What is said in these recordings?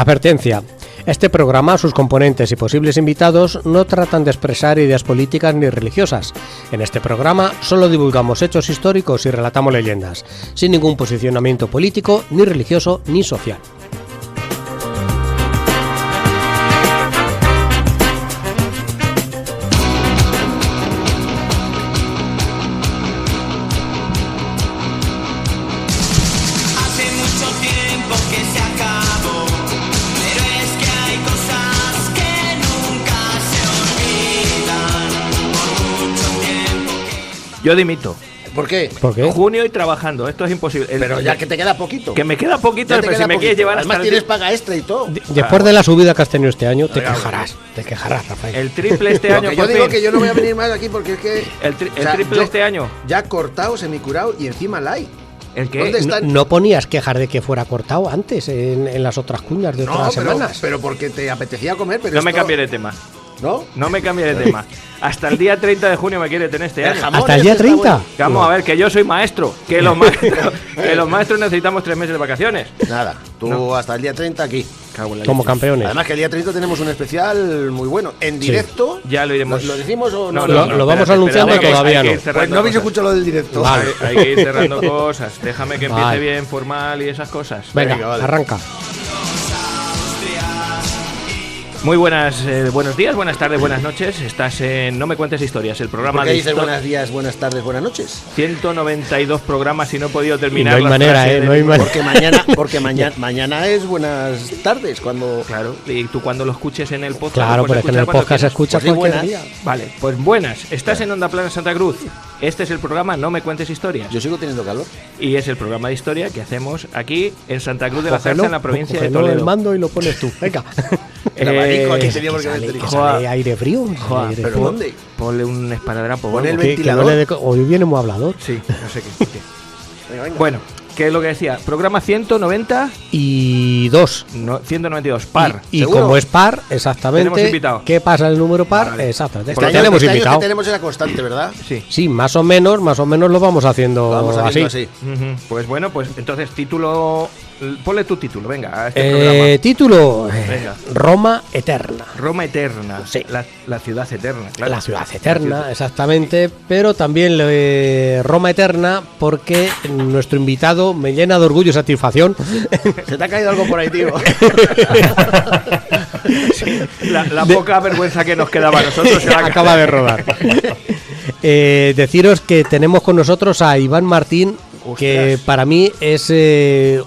Advertencia. Este programa, sus componentes y posibles invitados no tratan de expresar ideas políticas ni religiosas. En este programa solo divulgamos hechos históricos y relatamos leyendas, sin ningún posicionamiento político, ni religioso, ni social. Yo dimito. ¿Por qué? ¿Por qué? Junio y trabajando, esto es imposible. Pero ya que te queda poquito. Que me queda poquito, Ya te pero queda si me quieres poquito. llevar Además hasta tienes paga extra y todo. Después de la subida que has tenido este año, te quejarás, Rafael. el triple este Lo año. que yo por digo fin. que yo no voy a venir más aquí porque es que... El o sea, triple yo este año. Ya cortado, semicurado y encima light. ¿El qué? ¿Dónde está? No ponías quejar de que fuera cortado antes en las otras cuñas de otras semanas. pero porque te apetecía comer. Pero No me esto- cambié de tema. ¿No? No me cambié de tema. Hasta el día 30 de junio me quiere tener este El año. jamón ¿Hasta el día este 30? está bueno. Vamos a ver, que yo soy maestro. Que los maestros necesitamos 3 meses de vacaciones. Nada, tú No. hasta el día 30 aquí. Cago en la Como leche. campeones. Además que el día 30 tenemos un especial muy bueno. En directo. Ya lo iremos. ¿Lo decimos o no? Lo vamos espérate, anunciando espérate, todavía hay que no. ir cerrando Pues no habéis cosas. escuchado lo del directo. Vale. Hay que ir cerrando cosas. Déjame que empiece Vale. bien, formal y esas cosas. Venga, vale. arranca. Muy buenos días, buenas tardes, buenas noches. Estás en No Me Cuentes Historias, el programa ¿Por qué de dices histo- buenos días, buenas tardes, buenas noches? 192 programas y no he podido Y terminar no hay las manera, frases de no hay ninguno. manera. Porque mañana es buenas tardes cuando... Claro, y tú cuando lo escuches en el podcast. Claro, lo pero puedes es que en el escuchar cuando podcast se quieras. escucha Pues sí, cualquier buenas. día. Vale, pues buenas. Estás en Onda Plana Santa Cruz. Este es el programa No Me Cuentes Historias. Yo sigo teniendo calor. Y es el programa de historia que hacemos aquí en Santa Cruz de la Cógelo, Zarza, en la provincia de cógelo el Toledo. mando y lo pones tú. Venga. El abanico aquí Eh, tenía por qué Sale, meter. que Joa. sale aire frío. Joa, aire ¿Pero frío. dónde? Ponle un esparadrapo. o Pon algo. el Que no ventilador. le hoy viene muy hablador. Sí, no sé qué. Venga, venga. Bueno, ¿qué es lo que decía? Programa 190, Y dos. 192, par. Y ¿Seguro? como es par, exactamente. Tenemos invitado. ¿Qué pasa el número par? Vale. Exactamente. Este Pues año, tenemos este año invitado. que tenemos esa constante, ¿verdad? Sí. Sí, más o menos lo vamos haciendo, Lo vamos haciendo así. Ujú. Pues bueno, pues entonces título. Ponle tu título, venga, a este programa. Título: Venga. Roma Eterna. Roma Eterna. Sí. La ciudad eterna, claro. La ciudad eterna, exactamente, pero también Roma Eterna porque nuestro invitado me llena de orgullo y satisfacción. Se te ha caído algo por ahí, tío. La poca vergüenza que nos quedaba a nosotros se la Acaba de rodar. Deciros que tenemos con nosotros a Iván Martín, que para mí es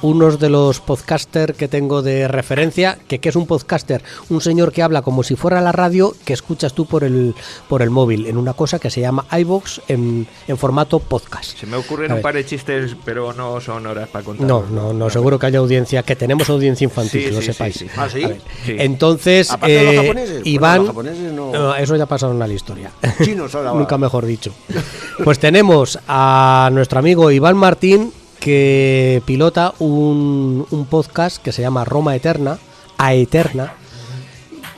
uno de los podcasters que tengo de referencia. ¿Qué es un podcaster? Un señor que habla como si fuera la radio que escuchas tú por el móvil, en una cosa que se llama iVoox en formato podcast. Se me ocurren A un ver. par de chistes, pero no son horas para contar. No, seguro que haya audiencia, que tenemos audiencia infantil, Sí, que lo sí, sepáis. sí, sí. ¿Ah, sí? A ver, Sí. Entonces, Aparte de los japoneses, pues Iván, los japoneses no- eso ya pasaron a la historia. Chinos ahora. Nunca mejor dicho. Pues tenemos a nuestro amigo Iván Martín, que pilota un podcast que se llama Roma Eterna, a Eterna,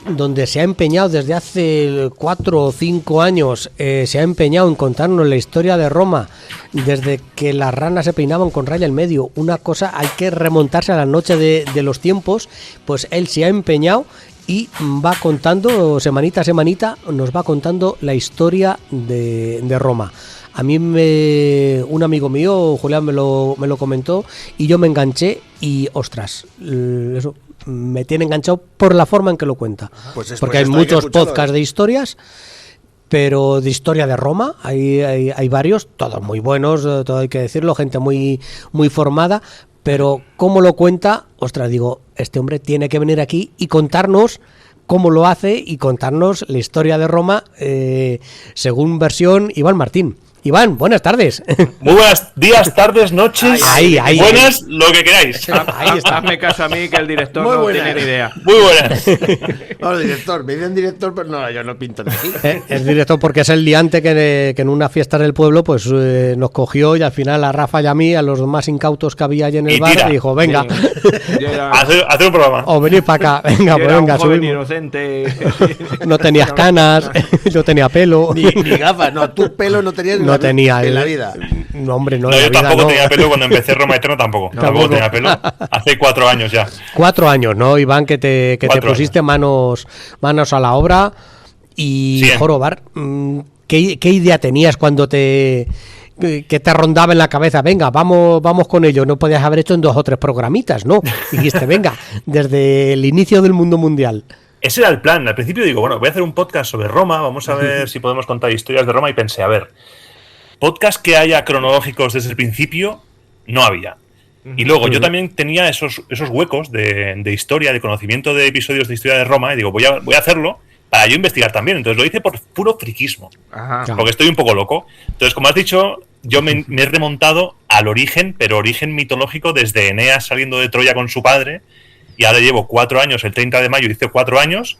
donde se ha empeñado desde hace 4 o 5 años, se ha empeñado en contarnos la historia de Roma, desde que las ranas se peinaban con raya en medio. Una cosa, hay que remontarse a la noche de los tiempos, pues él se ha empeñado y va contando, semanita a semanita, nos va contando la historia de Roma. A mí un amigo mío, Julián, me lo comentó y yo me enganché y, ostras, eso me tiene enganchado por la forma en que lo cuenta. Pues es- Porque pues hay esto hay que muchos escucharlo. podcasts de historias, pero de historia de Roma hay varios, todos muy buenos, todo hay que decirlo, gente muy, muy formada, pero cómo lo cuenta, ostras, digo, este hombre tiene que venir aquí y contarnos cómo lo hace y contarnos la historia de Roma según versión Iván Martín. Iván, buenas tardes. Muy buenos días, tardes, noches, Ahí, buenas, lo que queráis. Ahí está. Hazme caso a mí que el director Muy no buena. tiene ni idea. Muy buenas. Ahora, director, me dicen director, pero no, yo no pinto de aquí. Es directo porque es el liante que en una fiesta del pueblo pues nos cogió y al final a Rafa y a mí, a los más incautos que había allí en el Y bar, tira. dijo, venga, Yo era, Hacer un programa. o venid para acá, venga, yo pues era venga, un joven subimos. inocente. No tenías canas, no tenía pelo. Ni gafas, no, tu pelo no tenías No no tenía. En la vida. No, hombre, no. No, en la yo vida tampoco no. tenía pelo cuando empecé Roma Eterna, tampoco. Tampoco tenía pelo. Hace 4 años ya. 4 años, ¿no, Iván? Que te 4 pusiste manos a la obra. Y, Sí. Jorobar, ¿qué idea tenías cuando que te rondaba en la cabeza? Venga, vamos con ello. No podías haber hecho en 2 o 3 programitas, ¿no? Dijiste, venga, desde el inicio del mundo mundial. Ese era el plan. Al principio digo, bueno, voy a hacer un podcast sobre Roma, vamos a ver si podemos contar historias de Roma. Y pensé, a ver, podcast que haya cronológicos desde el principio, no había. Y luego yo también tenía esos huecos de historia, de conocimiento de episodios de historia de Roma, y digo, voy a hacerlo para yo investigar también. Entonces lo hice por puro friquismo, Ajá. Claro. porque estoy un poco loco. Entonces, como has dicho, yo me he remontado al origen, pero origen mitológico desde Eneas saliendo de Troya con su padre, y ahora llevo 4 años, el 30 de mayo hice 4 años,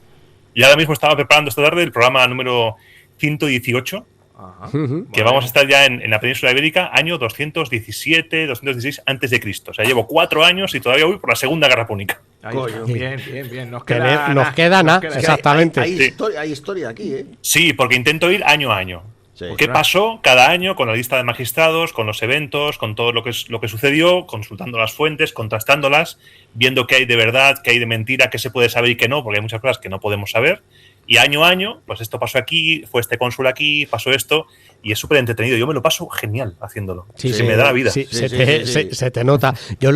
y ahora mismo estaba preparando esta tarde el programa número 118, Ajá. que vamos a estar ya en la península ibérica, año 217, 216 antes de Cristo. O sea, llevo 4 años y todavía voy por la Segunda Guerra Púnica. Ahí Coño. está. Bien. Nos Que queda nos queda nada, queda. exactamente. Hay Sí. hay historia aquí, ¿eh? Sí, porque intento ir año a año. Sí. ¿Qué pasó cada año con la lista de magistrados, con los eventos, con todo lo que sucedió, consultando las fuentes, contrastándolas, viendo qué hay de verdad, qué hay de mentira, qué se puede saber y qué no, porque hay muchas cosas que no podemos saber. Y año a año, pues esto pasó aquí, fue este cónsul aquí, pasó esto, y es súper entretenido. Yo me lo paso genial haciéndolo. Se me da la vida. Sí, Sí, se, sí, te, sí, se- sí. se te nota. Yo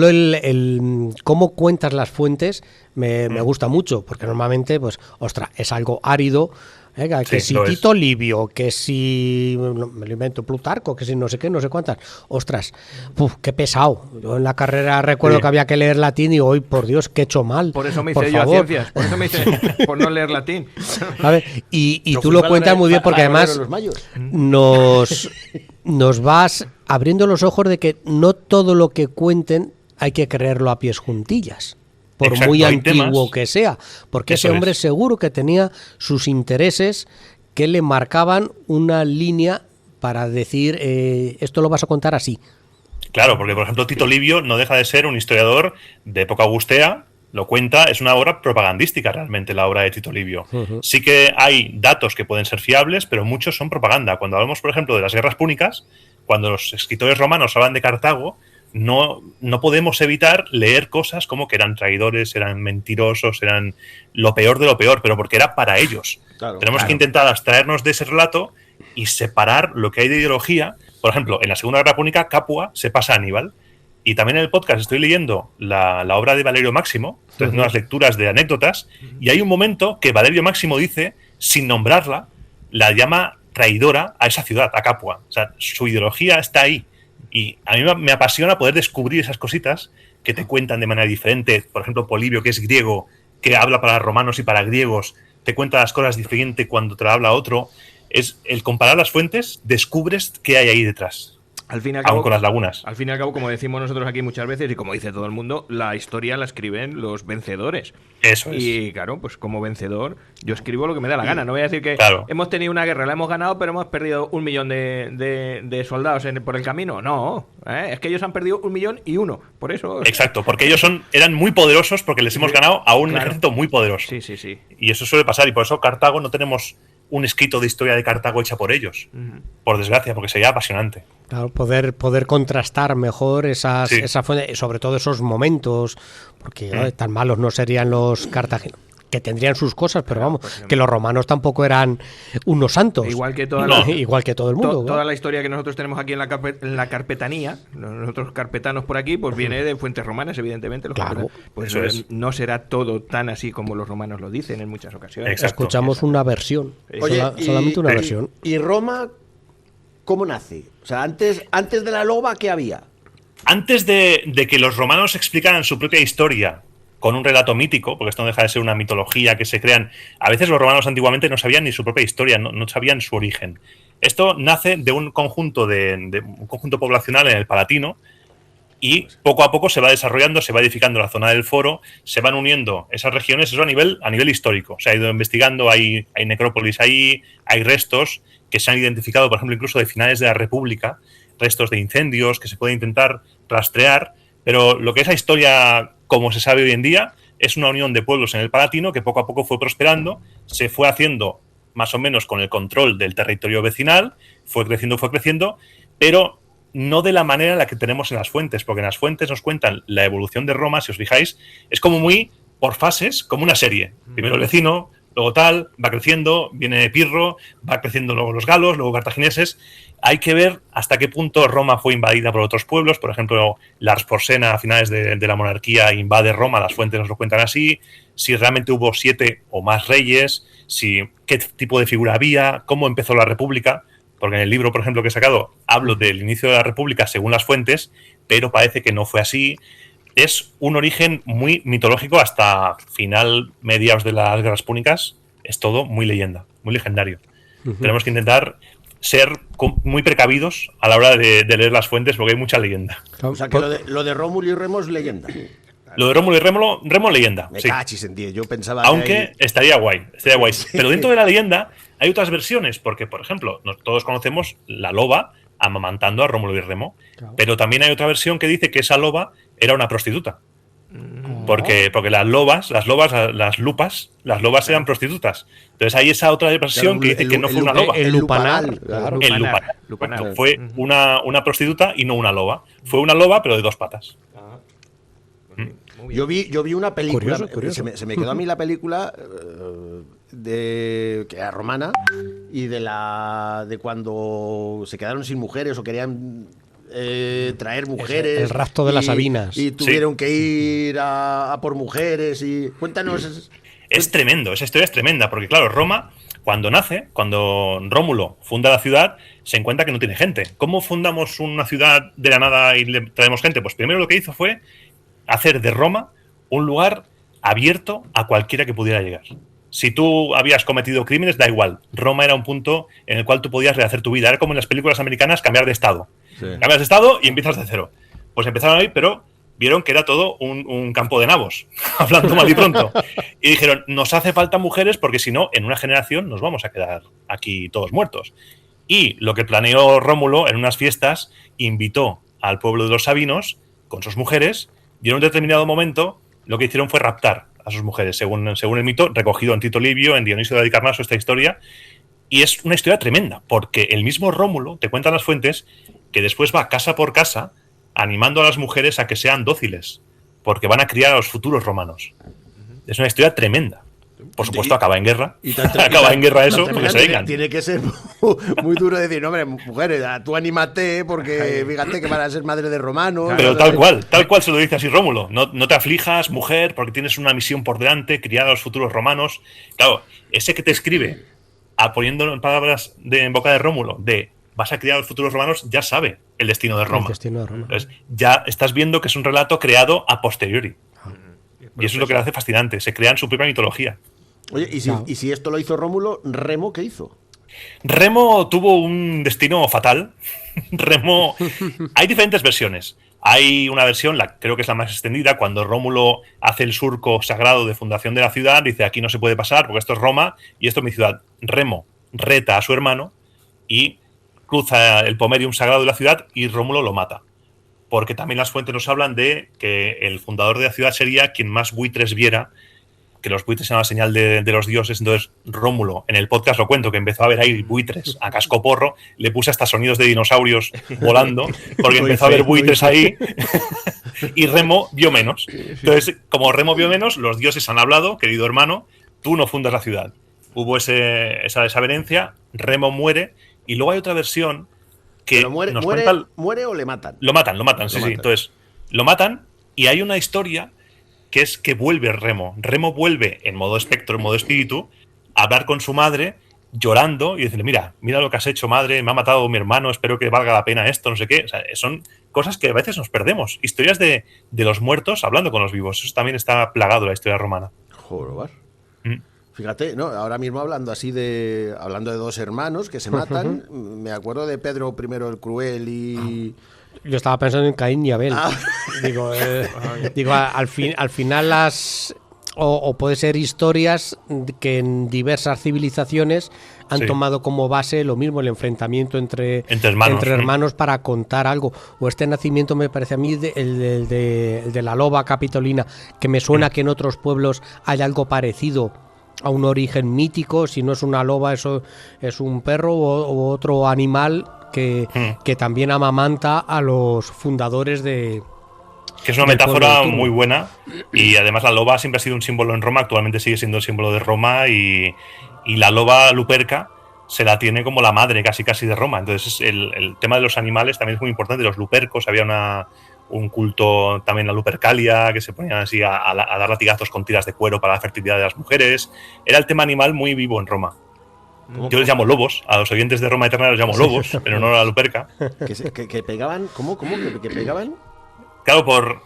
cómo cuentas las fuentes me gusta mucho, porque normalmente, pues, ostras, es algo árido. Que Sí, si lo es. Tito Livio, que si me lo invento Plutarco, que si no sé qué, no sé cuántas. Ostras, qué pesado. Yo en la carrera recuerdo Sí. que había que leer latín y hoy, por Dios, qué he hecho mal. Por eso me Por hice yo a favor. ciencias. Por eso me hice por no leer latín. A ver, y Yo tú fui lo valorero- cuentas muy bien porque valorero además en los mayos. nos vas abriendo los ojos de que no todo lo que cuenten hay que creerlo a pies juntillas, por Exacto, muy hay antiguo temas. que sea, porque Eso ese hombre es. seguro que tenía sus intereses que le marcaban una línea para decir, esto lo vas a contar así. Claro, porque por ejemplo Tito Livio no deja de ser un historiador de época augustea, lo cuenta, es una obra propagandística realmente la obra de Tito Livio. Sí que hay datos que pueden ser fiables, pero muchos son propaganda. Cuando hablamos, por ejemplo, de las guerras púnicas, cuando los escritores romanos hablan de Cartago, no podemos evitar leer cosas como que eran traidores, eran mentirosos, eran lo peor de lo peor, pero porque era para ellos. Claro, Tenemos que intentar abstraernos de ese relato y separar lo que hay de ideología. Por ejemplo, en la Segunda Guerra Púnica, Capua se pasa a Aníbal. Y también en el podcast estoy leyendo la obra de Valerio Máximo, estoy haciendo unas lecturas de anécdotas, y hay un momento que Valerio Máximo dice, sin nombrarla, la llama traidora a esa ciudad, a Capua. O sea, su ideología está ahí. Y a mí me apasiona poder descubrir esas cositas que te cuentan de manera diferente. Por ejemplo, Polibio, que es griego, que habla para romanos y para griegos, te cuenta las cosas diferente cuando te la habla otro. Es el comparar las fuentes, descubres qué hay ahí detrás, Al fin y al aun cabo, con las lagunas. al fin y al cabo, como decimos nosotros aquí muchas veces y como dice todo el mundo, la historia la escriben los vencedores. Eso es. Y claro, pues como vencedor, yo escribo lo que me da la gana. No voy a decir que Claro. hemos tenido una guerra, la hemos ganado, pero hemos perdido 1 millón de soldados por el camino. No, es que ellos han perdido 1.000.001. Por eso. Exacto, porque ellos eran muy poderosos porque les hemos ganado a un Claro. ejército muy poderoso. Sí, sí, sí. Y eso suele pasar, y por eso Cartago no tenemos un escrito de historia de Cartago hecha por ellos. Por desgracia, porque sería apasionante. Claro, poder contrastar mejor esa Sí. fuente, sobre todo esos momentos, porque tan malos no serían los cartagenos, que tendrían sus cosas, pero vamos, que los romanos tampoco eran unos santos. Igual que toda No. la, Igual que todo el mundo. toda la historia que nosotros tenemos aquí en la carpetanía, nosotros carpetanos por aquí, pues viene de fuentes romanas, evidentemente. Los Claro. carpetanos. Pues Eso es. no será todo tan así como los romanos lo dicen en muchas ocasiones. Exacto. Escuchamos una versión, solamente una versión. ¿Y Roma cómo nace? O sea, antes de la loba, ¿qué había? Antes de que los romanos explicaran su propia historia con un relato mítico, porque esto no deja de ser una mitología que se crean, a veces los romanos antiguamente no sabían ni su propia historia, no sabían su origen. Esto nace de un conjunto un conjunto poblacional en el Palatino, y poco a poco se va desarrollando, se va edificando la zona del Foro, se van uniendo esas regiones, eso a nivel histórico. Se ha ido investigando, hay necrópolis ahí, hay restos que se han identificado, por ejemplo, incluso de finales de la República, restos de incendios que se puede intentar rastrear, pero lo que es la historia, como se sabe hoy en día, es una unión de pueblos en el Palatino que poco a poco fue prosperando, se fue haciendo más o menos con el control del territorio vecinal, fue creciendo, pero no de la manera en la que tenemos en las fuentes, porque en las fuentes nos cuentan la evolución de Roma, si os fijáis, es como muy por fases, como una serie. Primero el vecino, luego tal, va creciendo, viene Pirro, va creciendo luego los galos, luego cartagineses. Hay que ver hasta qué punto Roma fue invadida por otros pueblos. Por ejemplo, Lars Porsena, a finales de la monarquía, invade Roma, las fuentes nos lo cuentan así. Si realmente hubo 7 o más reyes, qué tipo de figura había, cómo empezó la República. Porque en el libro, por ejemplo, que he sacado, hablo del inicio de la República según las fuentes, pero parece que no fue así. Es un origen muy mitológico hasta mediados de las guerras púnicas. Es todo muy leyenda, muy legendario. Tenemos que intentar ser muy precavidos a la hora de leer las fuentes porque hay mucha leyenda. O sea que lo de Rómulo y Remo es leyenda. Lo de Rómulo y Remo leyenda. Me sí. cachis en ti, yo pensaba Aunque estaría guay. Sí. Pero dentro de la leyenda hay otras versiones, porque, por ejemplo, todos conocemos la loba amamantando a Rómulo y Remo, claro. Pero también hay otra versión que dice que esa loba era una prostituta. Porque las lupas eran prostitutas. Entonces hay esa otra versión que dice que no fue una loba. El lupanar. Claro. El lupanar. Fue una prostituta y no una loba. Fue una loba, pero de 2 patas. Yo vi una película, curioso. Se me quedó a mí la película que era romana y de cuando se quedaron sin mujeres o querían traer mujeres. El rapto de las Sabinas. Y tuvieron que ir a por mujeres. Y cuéntanos. Es tremendo, esa historia es tremenda, porque claro, Roma, cuando Rómulo funda la ciudad, se encuentra que no tiene gente. ¿Cómo fundamos una ciudad de la nada y le traemos gente? Pues primero lo que hizo fue hacer de Roma un lugar abierto a cualquiera que pudiera llegar. Si tú habías cometido crímenes, da igual. Roma era un punto en el cual tú podías rehacer tu vida. Era como en las películas americanas, cambiar de estado. Sí. Cambias de estado y empiezas de cero. Pues empezaron ahí, pero vieron que era todo un campo de nabos, hablando mal y pronto. Y dijeron, nos hace falta mujeres porque si no, en una generación nos vamos a quedar aquí todos muertos. Y lo que planeó Rómulo en unas fiestas, invitó al pueblo de los sabinos con sus mujeres y en un determinado momento lo que hicieron fue raptar a sus mujeres, según el mito, recogido en Tito Livio, en Dionisio de Halicarnaso, esta historia. Y es una historia tremenda, porque el mismo Rómulo, te cuentan las fuentes, que después va casa por casa animando a las mujeres a que sean dóciles, porque van a criar a los futuros romanos. Es una historia tremenda. Por supuesto, acaba en guerra. Acaba en guerra eso, porque se vengan. Tiene que ser muy duro decir, no, hombre, mujeres, tú anímate, porque fíjate que van a ser madre de romanos. Pero tal cual se lo dice así Rómulo. No te aflijas, mujer, porque tienes una misión por delante, criar a los futuros romanos. Claro, ese que te escribe, poniendo en palabras en boca de Rómulo, vas a criar a los futuros romanos, ya sabe el destino de Roma. Entonces, ya estás viendo que es un relato creado a posteriori. Y eso es lo que le hace fascinante. Se crean su propia mitología. Oye, y si esto lo hizo Rómulo, ¿Remo qué hizo? Remo tuvo un destino fatal. Remo... Hay diferentes versiones. Hay una versión, creo que es la más extendida, cuando Rómulo hace el surco sagrado de fundación de la ciudad, dice, aquí no se puede pasar porque esto es Roma y esto es mi ciudad. Remo reta a su hermano y cruza el pomerium sagrado de la ciudad y Rómulo lo mata. Porque también las fuentes nos hablan de que el fundador de la ciudad sería quien más buitres viera, que los buitres eran la señal de los dioses. Entonces Rómulo, en el podcast lo cuento, que empezó a ver ahí buitres a cascoporro, le puse hasta sonidos de dinosaurios volando, porque empezó a ver buitres ahí, y Remo vio menos. Entonces, como Remo vio menos, los dioses han hablado, querido hermano, tú no fundas la ciudad. Hubo esa desavenencia, Remo muere, y luego hay otra versión que ¿Pero muere o le matan? Lo matan, sí. Entonces, lo matan y hay una historia que es que vuelve Remo. Remo vuelve en modo espectro, en modo espíritu, a hablar con su madre, llorando, y decirle, mira lo que has hecho, madre, me ha matado mi hermano, espero que valga la pena esto, no sé qué. O sea, son cosas que a veces nos perdemos. Historias de los muertos hablando con los vivos. Eso también está plagado en la historia romana. Joder. Fíjate, ¿no? Ahora mismo hablando de dos hermanos que se matan, me acuerdo de Pedro I el Cruel y... Yo estaba pensando en Caín y Abel. Digo, al final o puede ser historias que en diversas civilizaciones han tomado como base lo mismo, el enfrentamiento entre hermanos para contar algo. O este nacimiento me parece a mí el de la loba capitolina, que me suena que en otros pueblos hay algo parecido. a un origen mítico. Si no es una loba, eso es un perro o otro animal que también amamanta a los fundadores de... Que es una metáfora muy buena, y además la loba siempre ha sido un símbolo en Roma, actualmente sigue siendo el símbolo de Roma, y la loba Luperca se la tiene como la madre casi de Roma. Entonces el tema de los animales también es muy importante. Los lupercos, había un culto también, la Lupercalia, que se ponían así a dar latigazos con tiras de cuero para la fertilidad de las mujeres. Era el tema animal muy vivo en Roma. Yo les llamo lobos, a los oyentes de Roma Eterna los llamo lobos, pero no a la Luperca. ¿Que pegaban? ¿Cómo? ¿Que pegaban? Claro,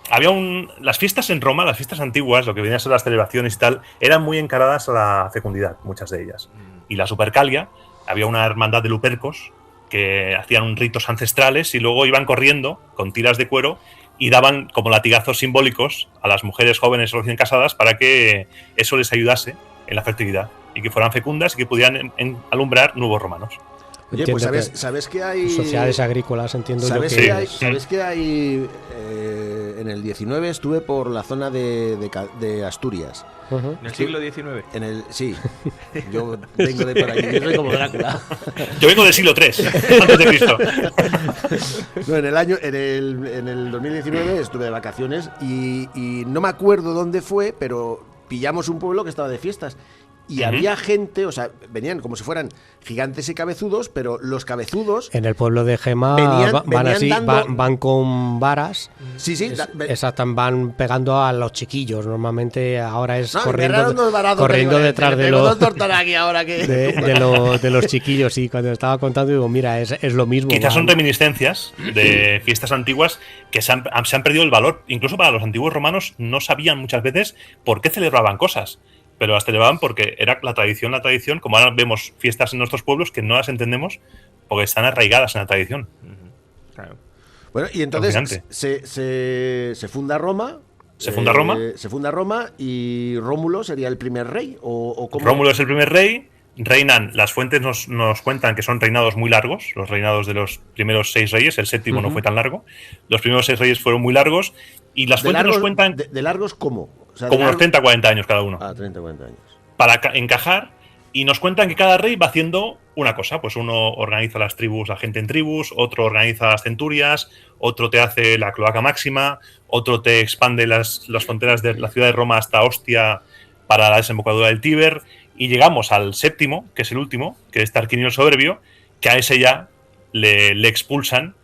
las fiestas en Roma, las fiestas antiguas, lo que venían a ser las celebraciones y tal, eran muy encaradas a la fecundidad, muchas de ellas. Y la Lupercalia, había una hermandad de lupercos que hacían ritos ancestrales y luego iban corriendo con tiras de cuero y daban como latigazos simbólicos a las mujeres jóvenes recién casadas para que eso les ayudase en la fertilidad y que fueran fecundas y que pudieran alumbrar nuevos romanos. Oye, pues sabes que hay... Sociedades agrícolas, entiendo yo que... ¿Sabes que hay... en el 19 estuve por la zona de Asturias. ¿En el siglo XIX? Sí, yo vengo de por allí, yo soy como Drácula. Yo vengo del siglo III, antes de Cristo. No, en el 2019 estuve de vacaciones y no me acuerdo dónde fue, pero pillamos un pueblo que estaba de fiestas. Y había gente, o sea, venían como si fueran gigantes y cabezudos, pero los cabezudos... En el pueblo de Gema van con varas. Sí. Exacto, van pegando a los chiquillos. Normalmente ahora es corriendo detrás de los chiquillos. Y cuando estaba contando digo, mira, es lo mismo. Quizás son reminiscencias de fiestas antiguas que se han perdido el valor. Incluso para los antiguos romanos no sabían muchas veces por qué celebraban cosas. Pero las celebraban porque era la tradición, como ahora vemos fiestas en nuestros pueblos que no las entendemos porque están arraigadas en la tradición. Claro. Bueno, y entonces se funda Roma. Se funda Roma. Se funda Roma y Rómulo sería el primer rey. ¿O cómo? Rómulo es el primer rey. Reinan, las fuentes nos cuentan que son reinados muy largos, los reinados de los primeros 6 reyes, el séptimo no fue tan largo. Los primeros 6 reyes fueron muy largos y las fuentes nos cuentan... ¿De largos cómo? O sea, como unos 30-40 años cada uno. 30-40 años. Para encajar, y nos cuentan que cada rey va haciendo una cosa. Pues uno organiza las tribus, la gente en tribus, otro organiza las centurias, otro te hace la cloaca máxima, otro te expande las fronteras de la ciudad de Roma hasta Ostia para la desembocadura del Tíber, y llegamos al séptimo, que es el último, que es Tarquinio el Soberbio, que a ese ya le expulsan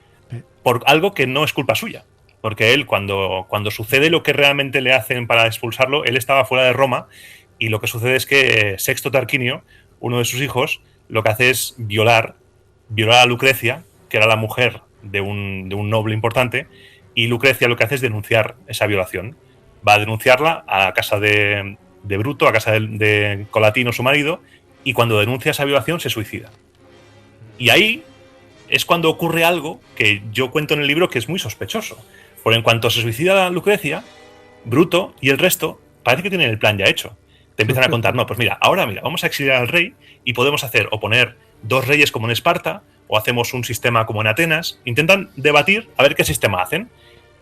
por algo que no es culpa suya. Porque él, cuando sucede lo que realmente le hacen para expulsarlo, él estaba fuera de Roma, y lo que sucede es que Sexto Tarquinio, uno de sus hijos, lo que hace es violar a Lucrecia, que era la mujer de un noble importante, y Lucrecia lo que hace es denunciar esa violación. Va a denunciarla a la casa de Bruto, a casa de Colatino, su marido, y cuando denuncia esa violación se suicida. Y ahí es cuando ocurre algo que yo cuento en el libro que es muy sospechoso. Porque en cuanto se suicida Lucrecia, Bruto y el resto parece que tienen el plan ya hecho. Te empiezan a contar, no, pues mira, vamos a exiliar al rey y podemos poner 2 reyes como en Esparta, o hacemos un sistema como en Atenas. Intentan debatir a ver qué sistema hacen.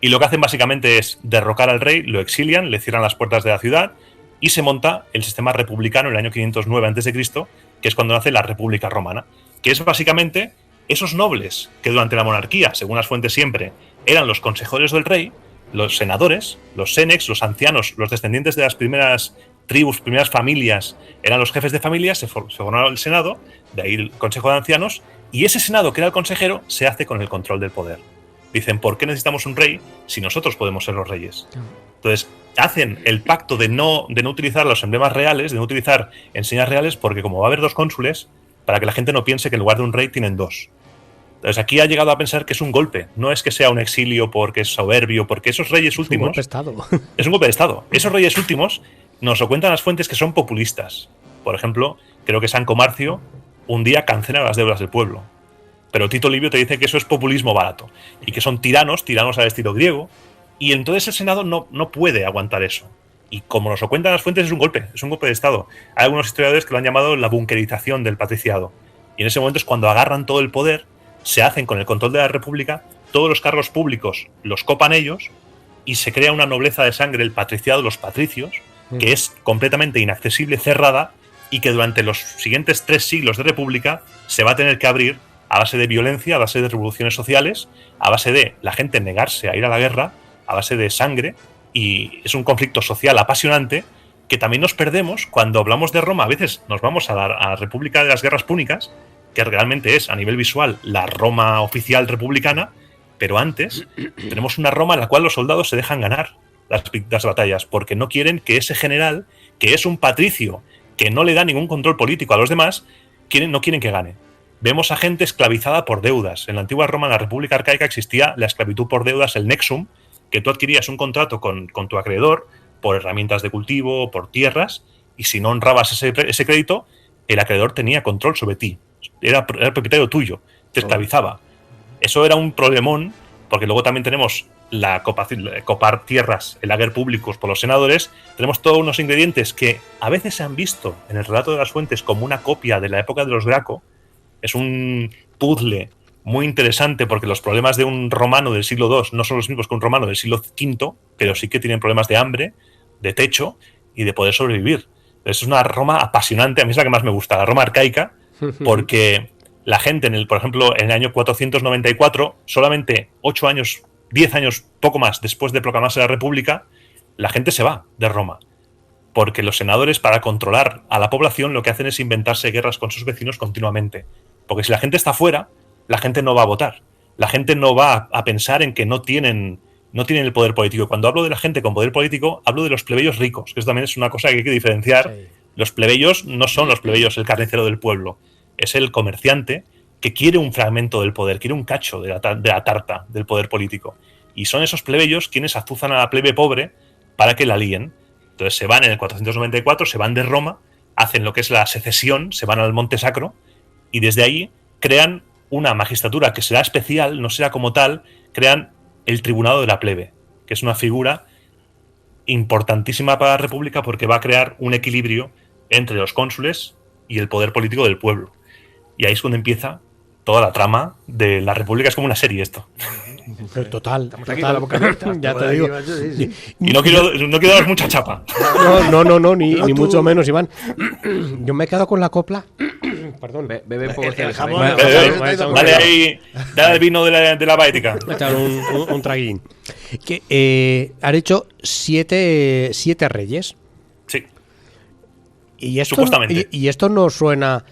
Y lo que hacen básicamente es derrocar al rey, lo exilian, le cierran las puertas de la ciudad y se monta el sistema republicano en el año 509 a.C., que es cuando nace la República Romana, que es básicamente esos nobles que durante la monarquía, según las fuentes siempre, eran los consejeros del rey, los senadores, los senex, los ancianos, los descendientes de las primeras tribus, primeras familias, eran los jefes de familia, se formaba el Senado, de ahí el Consejo de Ancianos, y ese Senado, que era el consejero, se hace con el control del poder. Dicen, ¿por qué necesitamos un rey si nosotros podemos ser los reyes? Entonces, hacen el pacto de no utilizar los emblemas reales, de no utilizar enseñas reales, porque como va a haber 2 cónsules, para que la gente no piense que en lugar de un rey tienen 2. Entonces aquí ha llegado a pensar que es un golpe, no es que sea un exilio porque es soberbio, porque esos reyes últimos... Es un golpe de Estado. Es un golpe de Estado. Esos reyes últimos nos lo cuentan las fuentes que son populistas. Por ejemplo, creo que San Comarcio un día cancela las deudas del pueblo. Pero Tito Livio te dice que eso es populismo barato y que son tiranos al estilo griego, y entonces el Senado no puede aguantar eso. Y como nos lo cuentan las fuentes, es un golpe de Estado. Hay algunos historiadores que lo han llamado la bunkerización del patriciado. Y en ese momento es cuando agarran todo el poder, se hacen con el control de la República, todos los cargos públicos los copan ellos y se crea una nobleza de sangre, el patriciado, los patricios, que es completamente inaccesible, cerrada, y que durante los siguientes 3 siglos de república se va a tener que abrir a base de violencia, a base de revoluciones sociales, a base de la gente negarse a ir a la guerra, a base de sangre, y es un conflicto social apasionante que también nos perdemos cuando hablamos de Roma. A veces nos vamos a la República de las Guerras Púnicas, que realmente es, a nivel visual, la Roma oficial republicana, pero antes tenemos una Roma en la cual los soldados se dejan ganar las batallas, porque no quieren que ese general, que es un patricio, que no le da ningún control político a los demás, no quieren que gane. Vemos a gente esclavizada por deudas. En la antigua Roma, en la República Arcaica, existía la esclavitud por deudas, el nexum, que tú adquirías un contrato con tu acreedor por herramientas de cultivo, por tierras, y si no honrabas ese crédito, el acreedor tenía control sobre ti. Era propietario tuyo, te esclavizaba. Eso era un problemón, porque luego también tenemos copar tierras, el ager públicos por los senadores. Tenemos todos unos ingredientes que a veces se han visto en el relato de las fuentes como una copia de la época de los Graco. Es un puzzle muy interesante porque los problemas de un romano del siglo II no son los mismos que un romano del siglo V, pero sí que tienen problemas de hambre, de techo y de poder sobrevivir. Es una Roma apasionante, a mí es la que más me gusta, la Roma arcaica, porque la gente, por ejemplo, en el año 494, solamente 8 años, 10 años, poco más después de proclamarse la República, la gente se va de Roma. Porque los senadores, para controlar a la población, lo que hacen es inventarse guerras con sus vecinos continuamente. Porque si la gente está fuera, la gente no va a votar. La gente no va a pensar en que no tienen el poder político. Cuando hablo de la gente con poder político, hablo de los plebeyos ricos, que eso también es una cosa que hay que diferenciar. Sí. Los plebeyos no son los plebeyos, el carnicero del pueblo. Es el comerciante que quiere un fragmento del poder, quiere un cacho de la tarta del poder político. Y son esos plebeyos quienes azuzan a la plebe pobre para que la líen. Entonces se van en el 494, se van de Roma, hacen lo que es la secesión, se van al Monte Sacro y desde ahí crean una magistratura que será especial, no será como tal, crean el Tribunado de la Plebe, que es una figura importantísima para la República porque va a crear un equilibrio entre los cónsules y el poder político del pueblo. Y ahí es cuando empieza toda la trama de la República. Es como una serie esto. Total. Estamos aquí con la boca abierta. Ya te digo. Y no quiero dar mucha chapa. No, ni mucho menos, Iván. Yo me he quedado con la copla. Perdón. Bebe un poco de jamón. Dale ahí, dale el vino de la baética. Un traguín. Que has hecho 7 reyes. Sí. Y esto, supuestamente. Y esto no suena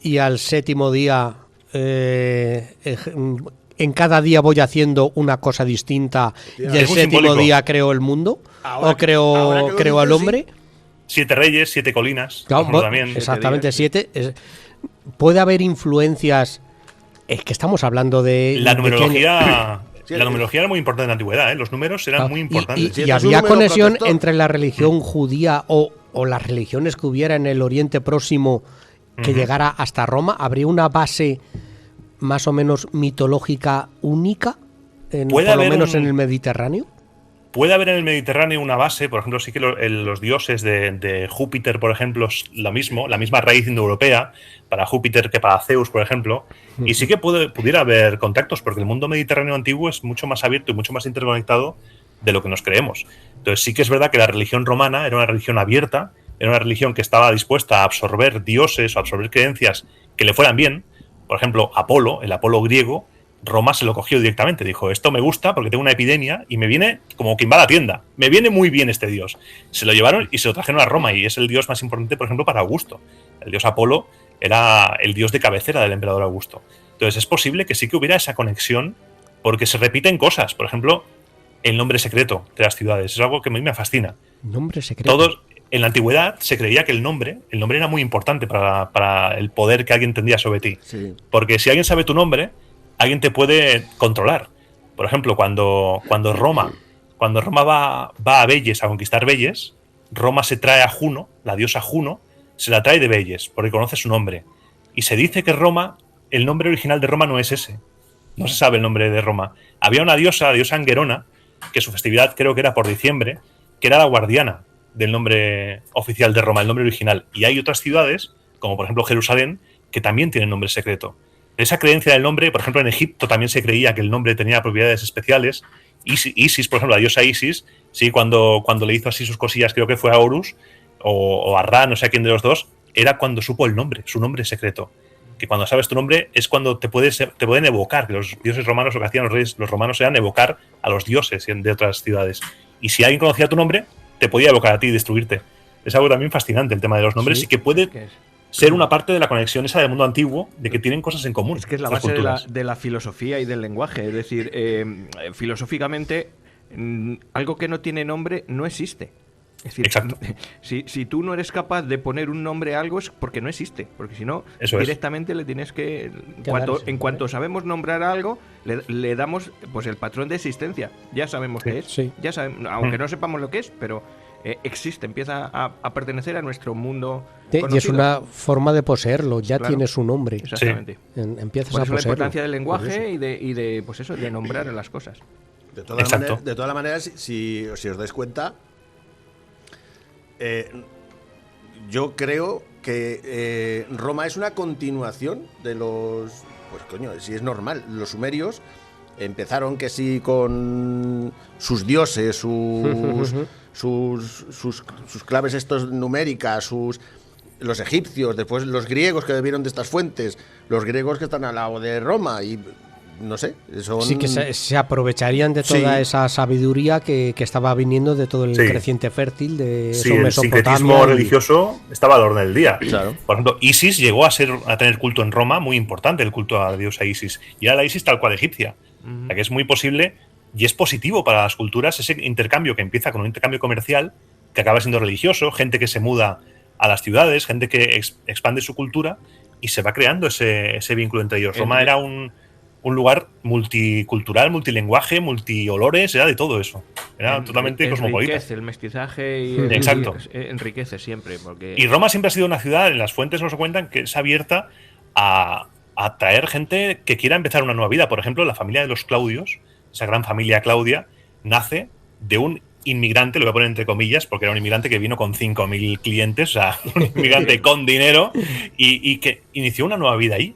y al séptimo día en cada día voy haciendo una cosa distinta y el séptimo simbólico. Día creo el mundo o creo al hombre. 7 reyes, 7 colinas. Claro, también. Exactamente, 7. Puede haber influencias. Es que estamos hablando de la numerología. La numerología era muy importante en la antigüedad, ¿eh? Los números eran muy importantes. Y había conexión entre la religión judía o las religiones que hubiera en el Oriente Próximo que llegara hasta Roma. ¿Habría una base más o menos mitológica única, por lo menos en el Mediterráneo? Puede haber en el Mediterráneo una base, por ejemplo, sí que los dioses de Júpiter, por ejemplo, es lo mismo, la misma raíz indoeuropea para Júpiter que para Zeus, por ejemplo, y sí que pudiera haber contactos, porque el mundo mediterráneo antiguo es mucho más abierto y mucho más interconectado de lo que nos creemos. Entonces sí que es verdad que la religión romana era una religión abierta, era una religión que estaba dispuesta a absorber dioses o a absorber creencias que le fueran bien. Por ejemplo, Apolo, el Apolo griego, Roma se lo cogió directamente. Dijo, esto me gusta porque tengo una epidemia y me viene como quien va a la tienda. Me viene muy bien este dios. Se lo llevaron y se lo trajeron a Roma y es el dios más importante, por ejemplo, para Augusto. El dios Apolo era el dios de cabecera del emperador Augusto. Entonces es posible que sí que hubiera esa conexión porque se repiten cosas. Por ejemplo, el nombre secreto de las ciudades. Es algo que a mí me fascina. ¿Nombre secreto? En la antigüedad se creía que el nombre era muy importante para el poder que alguien tendría sobre ti. Sí. Porque si alguien sabe tu nombre, alguien te puede controlar. Por ejemplo, cuando Roma va a Velles a conquistar Velles, Roma se trae a Juno, la diosa Juno, se la trae de Velles, porque conoce su nombre. Y se dice que el nombre original de Roma no es ese. No se sabe el nombre de Roma. Había una diosa, la diosa Angerona, que su festividad creo que era por diciembre, que era la guardiana del nombre oficial de Roma, el nombre original. Y hay otras ciudades, como por ejemplo Jerusalén, que también tienen nombre secreto. Esa creencia del nombre, por ejemplo, en Egipto también se creía que el nombre tenía propiedades especiales. Isis, por ejemplo, la diosa Isis, sí, cuando le hizo así sus cosillas, creo que fue a Horus o a Ra, no sé a quién de los dos, era cuando supo el nombre, su nombre secreto. Que cuando sabes tu nombre es cuando te pueden evocar, que los dioses romanos, lo que hacían los romanos eran evocar a los dioses de otras ciudades. Y si alguien conocía tu nombre, te podía evocar a ti y destruirte. Es algo también fascinante el tema de los nombres, y que puede ser una parte de la conexión esa del mundo antiguo, de que tienen cosas en común. Es que es la base de la filosofía y del lenguaje. Es decir, filosóficamente, algo que no tiene nombre no existe. Es decir, exacto. Si tú no eres capaz de poner un nombre a algo es porque no existe. Porque si no, directamente le tienes que... En cuanto sabemos nombrar algo, le damos pues el patrón de existencia. Ya sabemos qué es. Sí. Ya sabemos, aunque no sepamos lo que es, pero existe, empieza a pertenecer a nuestro mundo conocido. Y es una forma de poseerlo, ya tiene su nombre. Exactamente. Empiezas por a eso poseerlo. la importancia del lenguaje y de pues eso, de nombrar las cosas. De todas las maneras, si os dais cuenta, yo creo que Roma es una continuación de los... Pues coño, si es normal, los sumerios empezaron que sí con sus dioses, sus claves estos numéricas, los egipcios, después los griegos que bebieron de estas fuentes, los griegos que están al lado de Roma y... No sé, sí que se aprovecharían de toda esa sabiduría que estaba viniendo de todo el creciente fértil de el sincretismo religioso estaba al orden del día. Claro. Por ejemplo, Isis llegó a tener culto en Roma muy importante, el culto a la diosa Isis, y era la Isis tal cual egipcia. O sea que es muy posible y es positivo para las culturas ese intercambio que empieza con un intercambio comercial que acaba siendo religioso, gente que se muda a las ciudades, gente que expande su cultura y se va creando ese vínculo entre ellos. Roma era un lugar multicultural, multilenguaje, multiolores, era de todo eso. Era totalmente cosmopolita. Enriquece el mestizaje y exacto. Enriquece siempre. Porque... Y Roma siempre ha sido una ciudad, en las fuentes nos cuentan, que es abierta a atraer gente que quiera empezar una nueva vida. Por ejemplo, la familia de los Claudios, esa gran familia Claudia, nace de un inmigrante, lo voy a poner entre comillas, porque era un inmigrante que vino con 5.000 clientes, o sea, un inmigrante con dinero, y que inició una nueva vida ahí.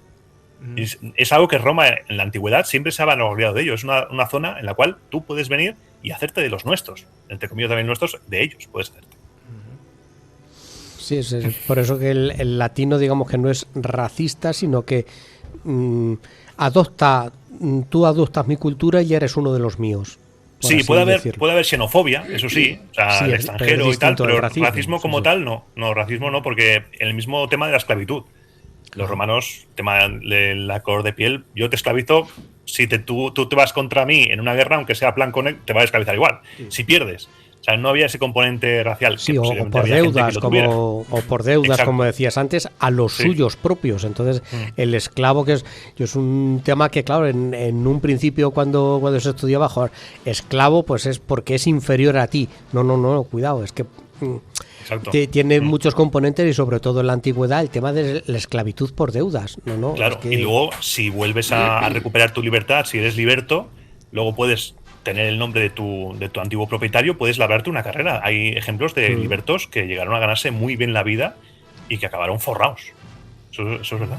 Es algo que Roma en la antigüedad siempre se ha vanagloriado de ello. Es una zona en la cual tú puedes venir y hacerte de los nuestros. Entre comillas también nuestros, de ellos puedes hacerte. Sí, es por eso que el latino, digamos que no es racista, sino que tú adoptas mi cultura y eres uno de los míos. Sí, puede haber xenofobia, eso sí, o sea, el extranjero y tal, pero racismo como tal no. No, racismo no, porque el mismo tema de la esclavitud. Los romanos, tema de la color de piel, yo te esclavizo, si tú te vas contra mí en una guerra, aunque sea plan con él, te va a esclavizar igual, si pierdes. O sea, no había ese componente racial. Sí, o por deudas, como decías antes, a los suyos propios. Entonces, el esclavo, que es un tema que, claro, en un principio cuando se estudiaba, joder, esclavo, pues es porque es inferior a ti. No, cuidado, es que... Tiene muchos componentes y sobre todo en la antigüedad el tema de la esclavitud por deudas. Claro, y luego si vuelves a recuperar tu libertad, si eres liberto, luego puedes tener el nombre de tu antiguo propietario, puedes labrarte una carrera. Hay ejemplos de libertos que llegaron a ganarse muy bien la vida y que acabaron forrados. Eso es verdad.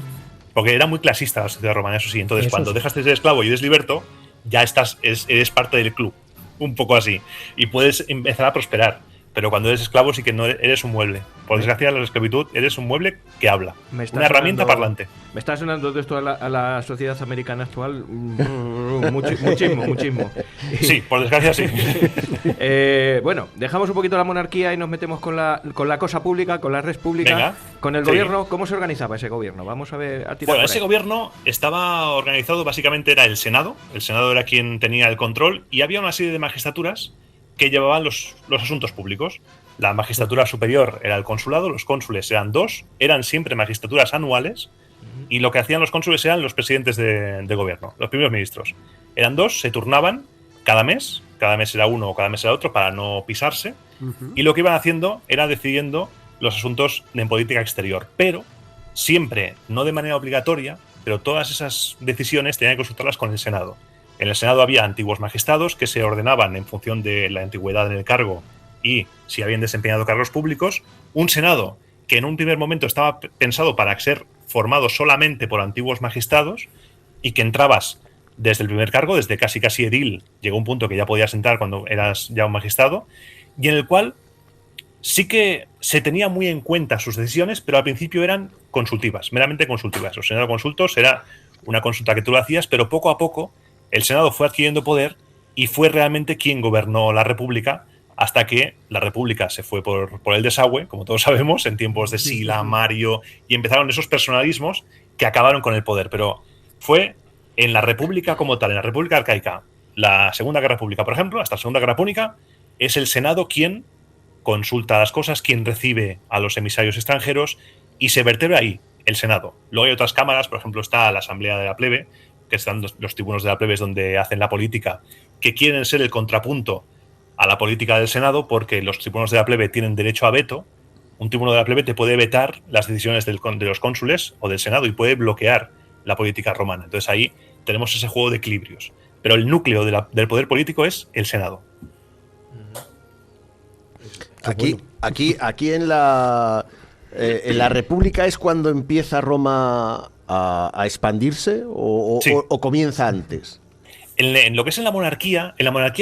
Porque era muy clasista la sociedad romana, eso sí. Entonces, cuando dejas de ser esclavo y eres liberto, ya eres parte del club. Un poco así. Y puedes empezar a prosperar. Pero cuando eres esclavo sí que no eres un mueble. Por desgracia, la esclavitud eres un mueble que habla. Una herramienta parlante. Me está sonando de esto a la sociedad americana actual. Muchísimo. Sí, por desgracia sí. Bueno, dejamos un poquito la monarquía y nos metemos con la cosa pública, con la res pública. Venga, con el gobierno. ¿Cómo se organizaba ese gobierno? Vamos a ver. Bueno, ese gobierno estaba organizado, básicamente era el Senado. El Senado era quien tenía el control y había una serie de magistraturas que llevaban los asuntos públicos. La magistratura superior era el consulado, los cónsules eran 2, eran siempre magistraturas anuales, y lo que hacían los cónsules eran los presidentes de gobierno, los primeros ministros. Eran 2, se turnaban cada mes era uno o cada mes era otro para no pisarse, y lo que iban haciendo era decidiendo los asuntos en política exterior, pero siempre, no de manera obligatoria, pero todas esas decisiones tenían que consultarlas con el Senado. En el Senado había antiguos magistrados que se ordenaban en función de la antigüedad en el cargo y si habían desempeñado cargos públicos. Un Senado que en un primer momento estaba pensado para ser formado solamente por antiguos magistrados y que entrabas desde el primer cargo, desde casi edil, llegó un punto que ya podías entrar cuando eras ya un magistrado, y en el cual sí que se tenía muy en cuenta sus decisiones, pero al principio eran consultivas, meramente consultivas. Los Senado consultos era una consulta que tú lo hacías, pero poco a poco el Senado fue adquiriendo poder y fue realmente quien gobernó la República hasta que la República se fue por el desagüe, como todos sabemos, en tiempos de Sila, Mario, y empezaron esos personalismos que acabaron con el poder. Pero fue en la República como tal, en la República Arcaica, la Segunda Guerra Púnica, por ejemplo, hasta la Segunda Guerra Púnica, es el Senado quien consulta las cosas, quien recibe a los emisarios extranjeros y se vertebra ahí, el Senado. Luego hay otras cámaras, por ejemplo está la Asamblea de la Plebe, que están los tribunos de la plebe, es donde hacen la política, que quieren ser el contrapunto a la política del Senado porque los tribunos de la plebe tienen derecho a veto. Un tribuno de la plebe te puede vetar las decisiones de los cónsules o del Senado y puede bloquear la política romana. Entonces ahí tenemos ese juego de equilibrios. Pero el núcleo del poder político es el Senado. Aquí en la República es cuando empieza Roma a expandirse o comienza antes. En lo que es en la monarquía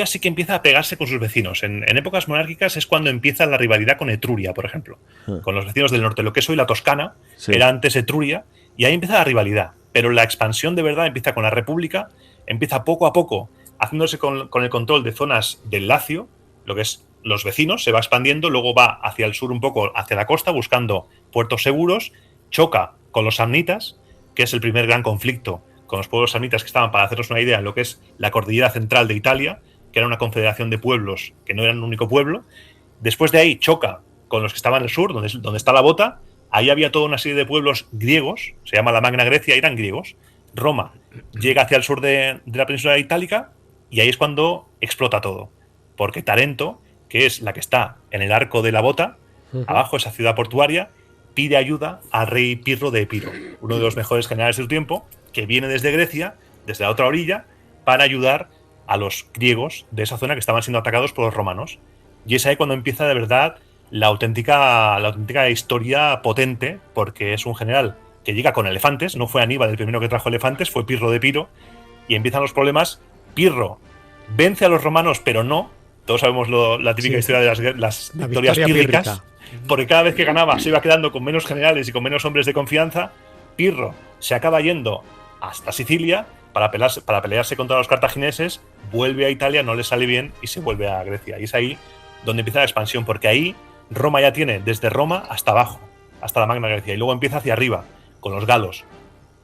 sí que empieza a pegarse con sus vecinos. En épocas monárquicas es cuando empieza la rivalidad con Etruria, por ejemplo. Con los vecinos del norte. Lo que es hoy la Toscana era antes Etruria y ahí empieza la rivalidad. Pero la expansión de verdad empieza con la República, empieza poco a poco haciéndose con el control de zonas del Lacio, lo que es los vecinos, se va expandiendo, luego va hacia el sur un poco, hacia la costa, buscando puertos seguros, choca con los samnitas, que es el primer gran conflicto con los pueblos samnitas que estaban, para hacernos una idea, en lo que es la cordillera central de Italia, que era una confederación de pueblos que no eran un único pueblo. Después de ahí choca con los que estaban al sur, donde está la bota. Ahí había toda una serie de pueblos griegos, se llama la Magna Grecia, eran griegos. Roma llega hacia el sur de la península itálica y ahí es cuando explota todo. Porque Tarento, que es la que está en el arco de la bota, abajo, esa ciudad portuaria, pide ayuda al rey Pirro de Epiro, uno de los mejores generales de su tiempo, que viene desde Grecia, desde la otra orilla, para ayudar a los griegos de esa zona que estaban siendo atacados por los romanos. Y es ahí cuando empieza de verdad la auténtica historia potente, porque es un general que llega con elefantes, no fue Aníbal el primero que trajo elefantes, fue Pirro de Epiro, y empiezan los problemas. Pirro vence a los romanos, pero no. Todos sabemos la típica historia de las victorias pírricas, porque cada vez que ganaba se iba quedando con menos generales y con menos hombres de confianza. Pirro se acaba yendo hasta Sicilia para pelearse contra los cartagineses, vuelve a Italia, no le sale bien y se vuelve a Grecia. Y es ahí donde empieza la expansión, porque ahí Roma ya tiene desde Roma hasta abajo, hasta la Magna Grecia, y luego empieza hacia arriba, con los galos.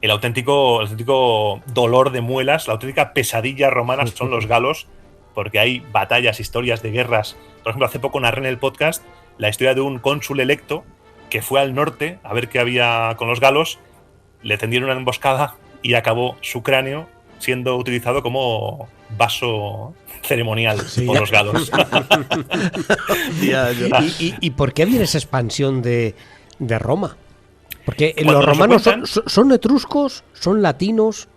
El auténtico dolor de muelas, la auténtica pesadilla romana son los galos, porque hay batallas, historias de guerras. Por ejemplo, hace poco narré en el podcast la historia de un cónsul electo que fue al norte a ver qué había con los galos, le tendieron una emboscada y acabó su cráneo siendo utilizado como vaso ceremonial por los galos. ¿Y por qué viene esa expansión de Roma? Porque los romanos son etruscos, son latinos.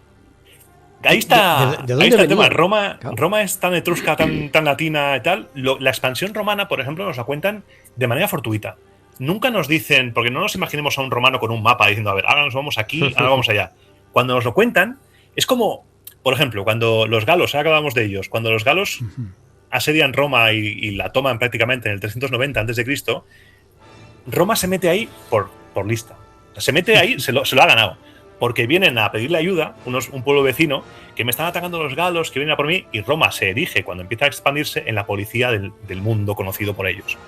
Ahí está, ¿De dónde está el tema. Roma es tan etrusca, tan latina y tal. La expansión romana, por ejemplo, nos la cuentan de manera fortuita. Nunca nos dicen, porque no nos imaginemos a un romano con un mapa diciendo, a ver, ahora nos vamos aquí, ahora vamos allá. Cuando nos lo cuentan, es como, por ejemplo, cuando los galos, ahora hablamos de ellos, cuando los galos asedian Roma y la toman prácticamente en el 390 a.C., Roma se mete ahí por lista. O sea, se mete ahí, se lo ha ganado. Porque vienen a pedirle ayuda, un pueblo vecino, que me están atacando los galos, que vienen a por mí, y Roma se erige, cuando empieza a expandirse, en la policía del mundo conocido por ellos.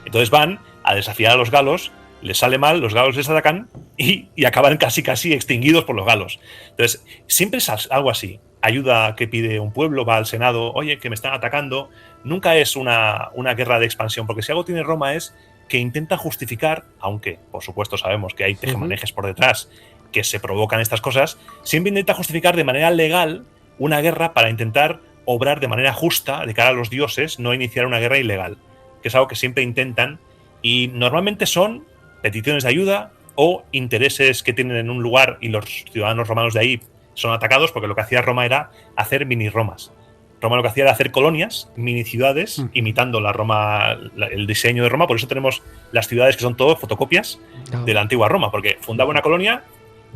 Entonces van a desafiar a los galos, les sale mal, los galos les atacan y acaban casi extinguidos por los galos. Entonces, siempre es algo así. Ayuda que pide un pueblo, va al Senado, oye, que me están atacando. Nunca es una guerra de expansión, porque si algo tiene Roma es que intenta justificar, aunque por supuesto sabemos que hay tejemanejes por detrás que se provocan estas cosas, siempre intenta justificar de manera legal una guerra para intentar obrar de manera justa de cara a los dioses, no iniciar una guerra ilegal, que es algo que siempre intentan, y normalmente son peticiones de ayuda o intereses que tienen en un lugar y los ciudadanos romanos de ahí son atacados, porque lo que hacía Roma era hacer mini Romas. Roma lo que hacía era hacer colonias, mini ciudades, imitando la Roma, el diseño de Roma. Por eso tenemos las ciudades que son todo fotocopias de la antigua Roma, porque fundaba una colonia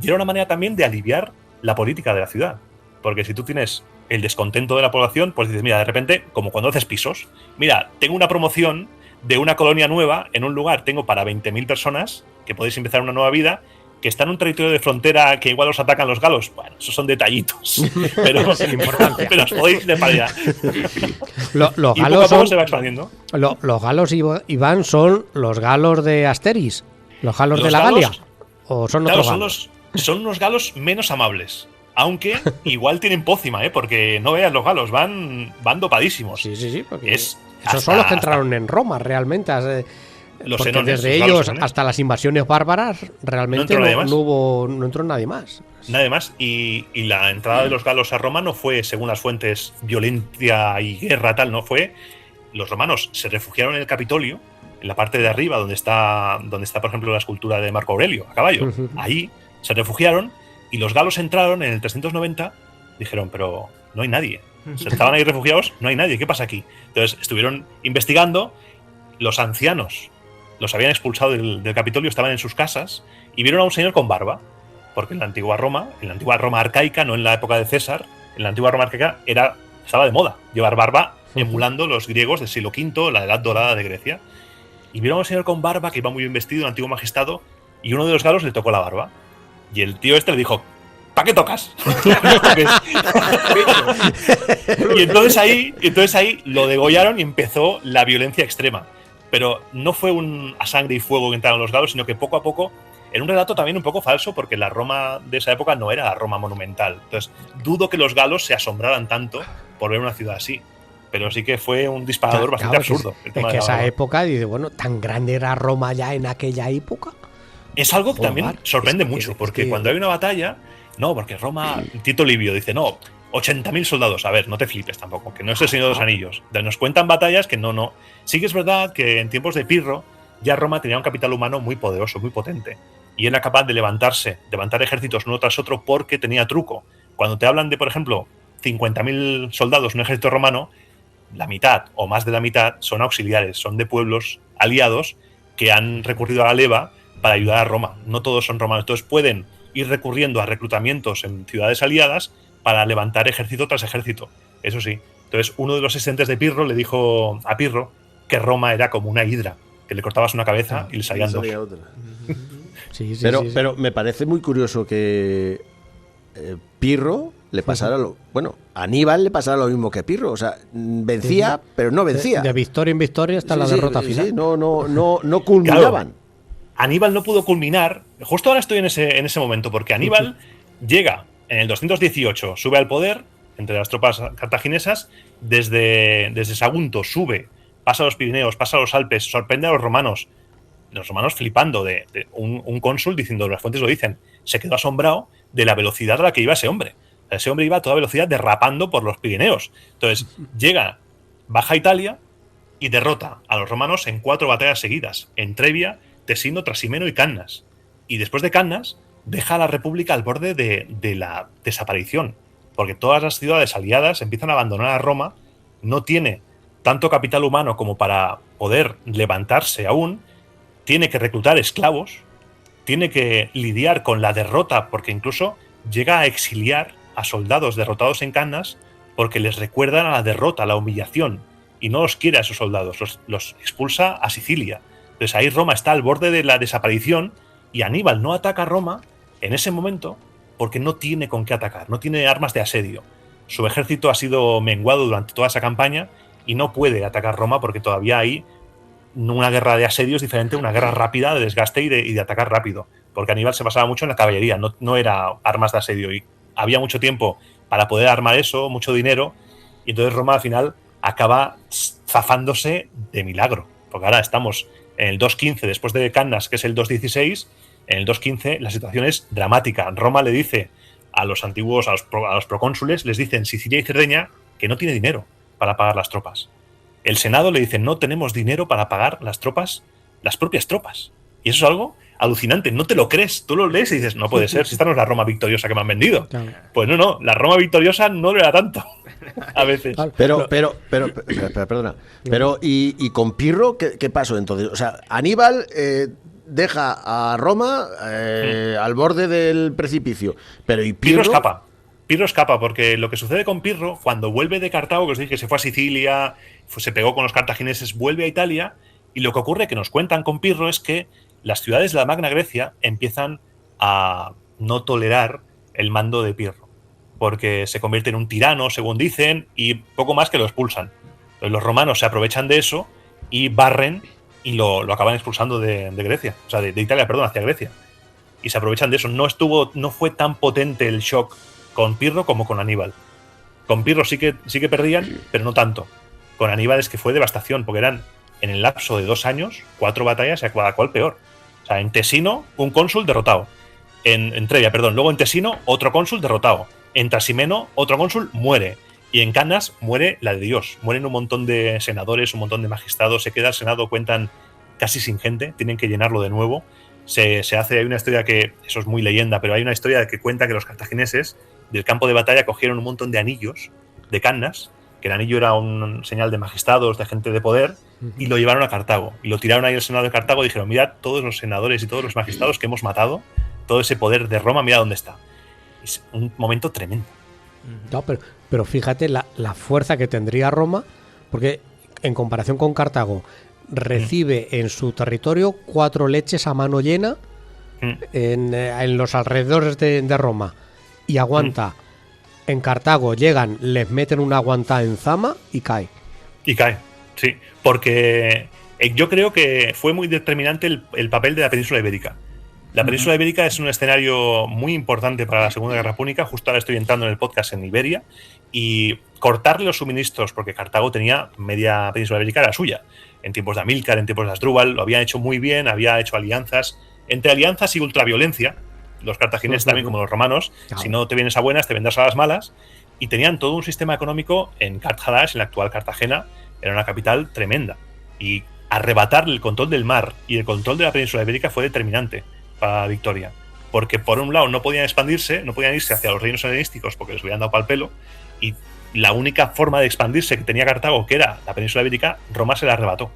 y era una manera también de aliviar la política de la ciudad. Porque si tú tienes el descontento de la población, pues dices, mira, de repente, como cuando haces pisos, mira, tengo una promoción de una colonia nueva en un lugar. Tengo para 20.000 personas que podéis empezar una nueva vida, que está en un territorio de frontera que igual os atacan los galos. Bueno, esos son detallitos, pero sin importancia. Pero os podéis ir para allá. Los y galos poco a poco se va expandiendo. Los galos, Iván, son los galos de Asterix, los galos de la Galia, o son otros galos. Son unos galos menos amables. Aunque igual tienen pócima, porque no veas los galos, van dopadísimos. Sí, porque esos son los que entraron en Roma realmente. Porque enones, desde ellos hasta las invasiones bárbaras realmente no entró nadie más. Nadie más. Y la entrada de los galos a Roma no fue, según las fuentes, violencia y guerra, tal, no fue. Los romanos se refugiaron en el Capitolio, en la parte de arriba, donde está por ejemplo, la escultura de Marco Aurelio, a caballo. Ahí se refugiaron y los galos entraron en el 390, dijeron, pero no hay nadie. Estaban ahí refugiados, no hay nadie, ¿qué pasa aquí? Entonces estuvieron investigando, los ancianos los habían expulsado del Capitolio, estaban en sus casas y vieron a un señor con barba, porque en la antigua Roma arcaica, no en la época de César, en la antigua Roma arcaica estaba de moda llevar barba, emulando los griegos del siglo V, la edad dorada de Grecia. Y vieron a un señor con barba que iba muy bien vestido, un antiguo magistrado, y uno de los galos le tocó la barba. Y el tío le dijo, ¿para qué tocas? y entonces ahí lo degollaron y empezó la violencia extrema. Pero no fue a sangre y fuego que entraron los galos, sino que poco a poco, en un relato también un poco falso, porque la Roma de esa época no era la Roma monumental. Entonces, dudo que los galos se asombraran tanto por ver una ciudad así. Pero sí que fue un disparador bastante absurdo. Es que esa época, dice, bueno, ¿tan grande era Roma ya en aquella época? Es algo que también sorprende mucho, porque cuando hay una batalla, no, porque Roma, Tito Livio dice, no, 80.000 soldados. A ver, no te flipes tampoco, que no es el Señor de los Anillos. Nos cuentan batallas que no. Sí que es verdad que en tiempos de Pirro, ya Roma tenía un capital humano muy poderoso, muy potente. Y era capaz de levantar ejércitos uno tras otro porque tenía truco. Cuando te hablan de, por ejemplo, 50.000 soldados, un ejército romano, la mitad o más de la mitad son auxiliares, son de pueblos aliados que han recurrido a la leva para ayudar a Roma. No todos son romanos. Entonces pueden ir recurriendo a reclutamientos en ciudades aliadas para levantar ejército tras ejército. Eso sí. Entonces uno de los asistentes de Pirro le dijo a Pirro que Roma era como una hidra, que le cortabas una cabeza y le salían dos. Pero me parece muy curioso que Pirro le pasara a Aníbal le pasara lo mismo que Pirro. O sea, vencía, pero no vencía. De victoria en victoria hasta la derrota final. Sí, no culminaban. Claro. Aníbal no pudo culminar. Justo ahora estoy en ese momento, porque Aníbal llega en el 218, sube al poder entre las tropas cartaginesas, desde Sagunto sube, pasa a los Pirineos, pasa a los Alpes, sorprende a los romanos flipando de un cónsul diciendo, las fuentes lo dicen, se quedó asombrado de la velocidad a la que iba ese hombre. O sea, ese hombre iba a toda velocidad derrapando por los Pirineos. Entonces baja a Italia y derrota a los romanos en 4 batallas seguidas, en Trebia, Tesino, Trasimeno y Cannas. Y después de Cannas, deja a la República al borde de la desaparición, porque todas las ciudades aliadas empiezan a abandonar a Roma, no tiene tanto capital humano como para poder levantarse aún, tiene que reclutar esclavos, tiene que lidiar con la derrota, porque incluso llega a exiliar a soldados derrotados en Cannas porque les recuerdan a la derrota, a la humillación, y no los quiere a esos soldados, los expulsa a Sicilia. Entonces ahí Roma está al borde de la desaparición y Aníbal no ataca a Roma en ese momento porque no tiene con qué atacar, no tiene armas de asedio. Su ejército ha sido menguado durante toda esa campaña y no puede atacar Roma porque todavía hay una guerra de asedio es diferente a una guerra rápida de desgaste y de atacar rápido, porque Aníbal se basaba mucho en la caballería, no era armas de asedio y había mucho tiempo para poder armar eso, mucho dinero, y entonces Roma al final acaba zafándose de milagro, porque ahora estamos en el 215 después de Cannas, que es el 216, en el 215 la situación es dramática. Roma le dice a los antiguos, a los procónsules, les dicen Sicilia y Cerdeña que no tiene dinero para pagar las tropas. El Senado le dice no tenemos dinero para pagar las tropas, las propias tropas. Y eso es algo alucinante, no te lo crees, tú lo lees y dices, no puede ser, si esta no es la Roma victoriosa que me han vendido. Claro. Pues no, la Roma victoriosa no lo era tanto, a veces. Pero, perdona, pero ¿y con Pirro qué pasó entonces? O sea, Aníbal deja a Roma al borde del precipicio, pero ¿y Pirro? Pirro escapa, porque lo que sucede con Pirro, cuando vuelve de Cartago, que os dije que se fue a Sicilia, se pegó con los cartagineses, vuelve a Italia Y lo que ocurre, que nos cuentan con Pirro, es que las ciudades de la Magna Grecia empiezan a no tolerar el mando de Pirro, porque se convierte en un tirano, según dicen, y poco más que lo expulsan. Entonces, los romanos se aprovechan de eso y barren y lo acaban expulsando de Grecia, o sea, de Italia, perdón, hacia Grecia. Y se aprovechan de eso. No fue tan potente el shock con Pirro como con Aníbal. Con Pirro sí que perdían, pero no tanto. Con Aníbal es que fue devastación, porque eran, en el lapso de 2 años, 4 batallas, y a cada cual peor. O sea, en Tesino, un cónsul derrotado. En Trebia, perdón. Luego en Tesino, otro cónsul derrotado. En Trasimeno, otro cónsul muere. Y en Canas muere la de Dios. Mueren un montón de senadores, un montón de magistrados. Se queda el Senado, cuentan, casi sin gente. Tienen que llenarlo de nuevo. Hay una historia que, eso es muy leyenda, pero hay una historia que cuenta que los cartagineses del campo de batalla cogieron un montón de anillos de Cannas, que el anillo era un señal de magistrados, de gente de poder, y lo llevaron a Cartago. Y lo tiraron ahí al Senado de Cartago y dijeron, mirad, todos los senadores y todos los magistrados que hemos matado, todo ese poder de Roma, mira dónde está. Es un momento tremendo. No, pero fíjate la fuerza que tendría Roma, porque en comparación con Cartago, recibe en su territorio 4 leches a mano llena en los alrededores de Roma, y aguanta. En Cartago llegan, les meten una aguantada en Zama y cae. Y cae, sí, porque yo creo que fue muy determinante el papel de la península ibérica. La península ibérica es un escenario muy importante para la Segunda Guerra Púnica. Justo ahora estoy entrando en el podcast en Iberia, y cortarle los suministros, porque Cartago tenía media península ibérica, era suya. En tiempos de Amílcar, en tiempos de Asdrúbal, lo habían hecho muy bien, había hecho alianzas. Entre alianzas y ultraviolencia, los cartagineses también, como los romanos, si no te vienes a buenas, te vendrás a las malas. Y tenían todo un sistema económico en Cart-Hadash, en la actual Cartagena, era una capital tremenda. Y arrebatarle el control del mar y el control de la península ibérica fue determinante para la victoria. Porque por un lado no podían expandirse, no podían irse hacia los reinos helenísticos porque les hubieran dado pal pelo, y la única forma de expandirse que tenía Cartago, que era la península ibérica, Roma se la arrebató.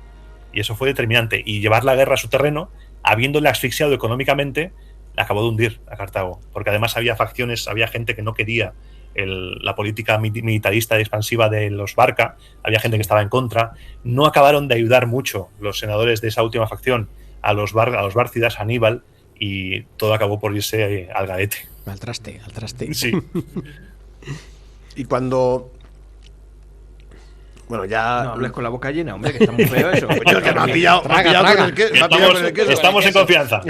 Y eso fue determinante. Y llevar la guerra a su terreno, habiéndole asfixiado económicamente, le acabó de hundir a Cartago. Porque además había facciones, había gente que no quería la política militarista y expansiva de los Barca, había gente que estaba en contra. No acabaron de ayudar mucho los senadores de esa última facción a los Bárcidas, a Aníbal, y todo acabó por irse al garete. Al traste. Sí. Y cuando... Bueno, ya... No hables con la boca llena, hombre, que está muy feo eso. Yo que me ha pillado con el queso. Estamos en confianza.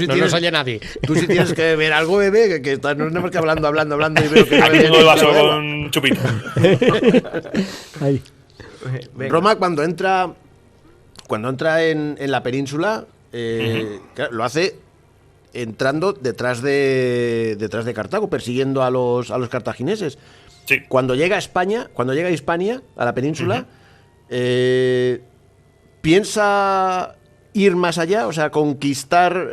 No nos oye nadie. Tú sí tienes que beber algo, bebé, que no tenemos que hablando y veo que... Aquí tengo el vaso con chupito. Ahí. Roma, cuando entra en la península, claro, lo hace entrando detrás de Cartago, persiguiendo a los cartagineses. Sí. Cuando llega a España, a Hispania, a la península, ¿piensa ir más allá? O sea, conquistar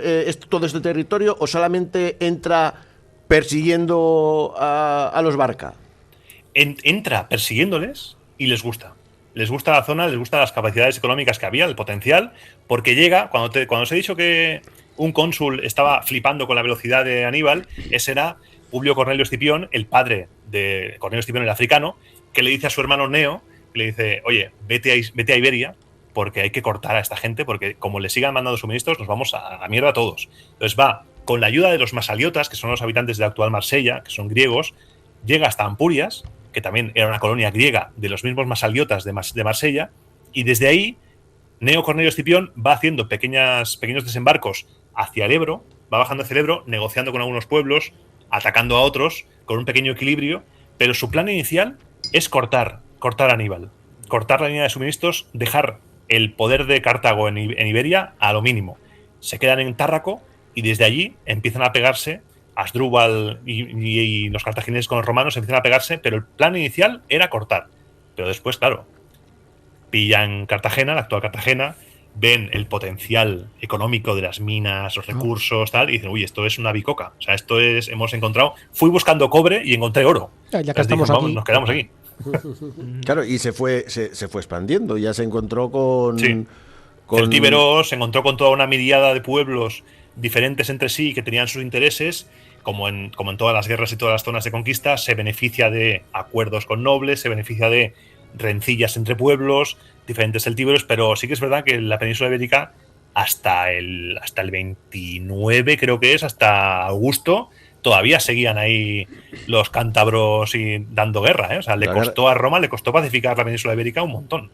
todo este territorio, ¿o solamente entra persiguiendo a los Barca? Entra persiguiéndoles y les gusta. Les gusta la zona, les gustan las capacidades económicas que había, el potencial, porque llega, cuando os he dicho que un cónsul estaba flipando con la velocidad de Aníbal, ese era Publio Cornelio Escipión, el padre de Cornelio Escipión el africano, que le dice a su hermano Neo, que le dice, oye, vete a Iberia, porque hay que cortar a esta gente, porque como le sigan mandando suministros, nos vamos a la mierda todos. Entonces va, con la ayuda de los masaliotas, que son los habitantes de la actual Marsella, que son griegos, llega hasta Ampurias, que también era una colonia griega de los mismos masaliotas de Marsella, y desde ahí Neo Cornelio Escipión va haciendo pequeños desembarcos hacia el Ebro, va bajando hacia el Ebro, negociando con algunos pueblos, atacando a otros, con un pequeño equilibrio, pero su plan inicial es cortar a Aníbal, cortar la línea de suministros, dejar el poder de Cartago en Iberia a lo mínimo. Se quedan en Tárraco y desde allí empiezan a pegarse. Asdrúbal y los cartagineses con los romanos empiezan a pegarse, pero el plan inicial era cortar. Pero después, claro, pillan Cartagena, la actual Cartagena, ven el potencial económico de las minas, los recursos, tal, y dicen, uy, esto es una bicoca. O sea, hemos encontrado... Fui buscando cobre y encontré oro. Ya que estamos aquí. Vamos, nos quedamos aquí. Claro, y se fue expandiendo, ya se encontró con... Sí. Celtíberos, se encontró con toda una miriada de pueblos diferentes entre sí que tenían sus intereses, como en todas las guerras y todas las zonas de conquista. Se beneficia de acuerdos con nobles, se beneficia de rencillas entre pueblos, diferentes celtíberos, pero sí que es verdad que en la península ibérica hasta el 29, creo que es, hasta Augusto, todavía seguían ahí los cántabros y dando guerra, ¿eh? O sea, a Roma le costó pacificar la península ibérica un montón.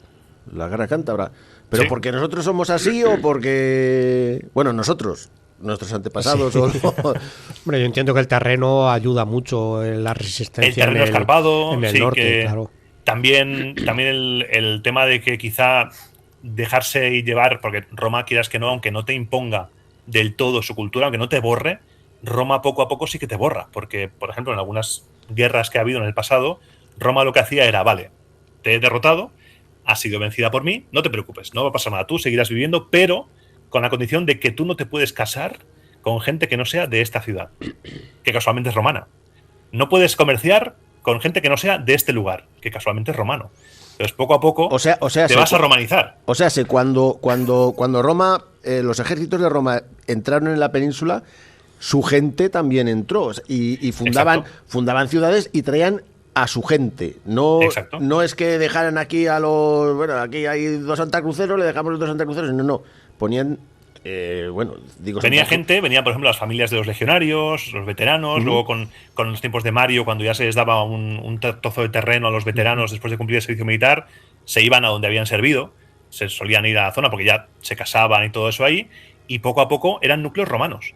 La guerra cántabra. ¿Pero sí, porque nosotros somos así o porque... Bueno, nuestros antepasados. Sí. Hombre, yo entiendo que el terreno ayuda mucho en la resistencia. El terreno escarpado, en el norte, claro. También el tema de que quizá dejarse llevar, porque Roma, quieras que no, aunque no te imponga del todo su cultura, aunque no te borre, Roma poco a poco sí que te borra. Porque, por ejemplo, en algunas guerras que ha habido en el pasado, Roma lo que hacía era, vale, te he derrotado, has sido vencida por mí, no te preocupes, no va a pasar nada, tú seguirás viviendo, pero con la condición de que tú no te puedes casar con gente que no sea de esta ciudad, que casualmente es romana. No puedes comerciar con gente que no sea de este lugar, que casualmente es romano. Entonces, poco a poco te vas a romanizar. O sea, cuando Roma, los ejércitos de Roma entraron en la península, su gente también entró y fundaban ciudades y traían a su gente. No es que dejaran aquí a los... Bueno, aquí hay 2 santacruceros, le dejamos los 2 santacruceros. No. Ponían... venía por ejemplo, las familias de los legionarios, los veteranos, luego con los tiempos de Mario, cuando ya se les daba un trozo de terreno a los veteranos después de cumplir el servicio militar, se iban a donde habían servido, se solían ir a la zona porque ya se casaban y todo eso ahí, y poco a poco eran núcleos romanos.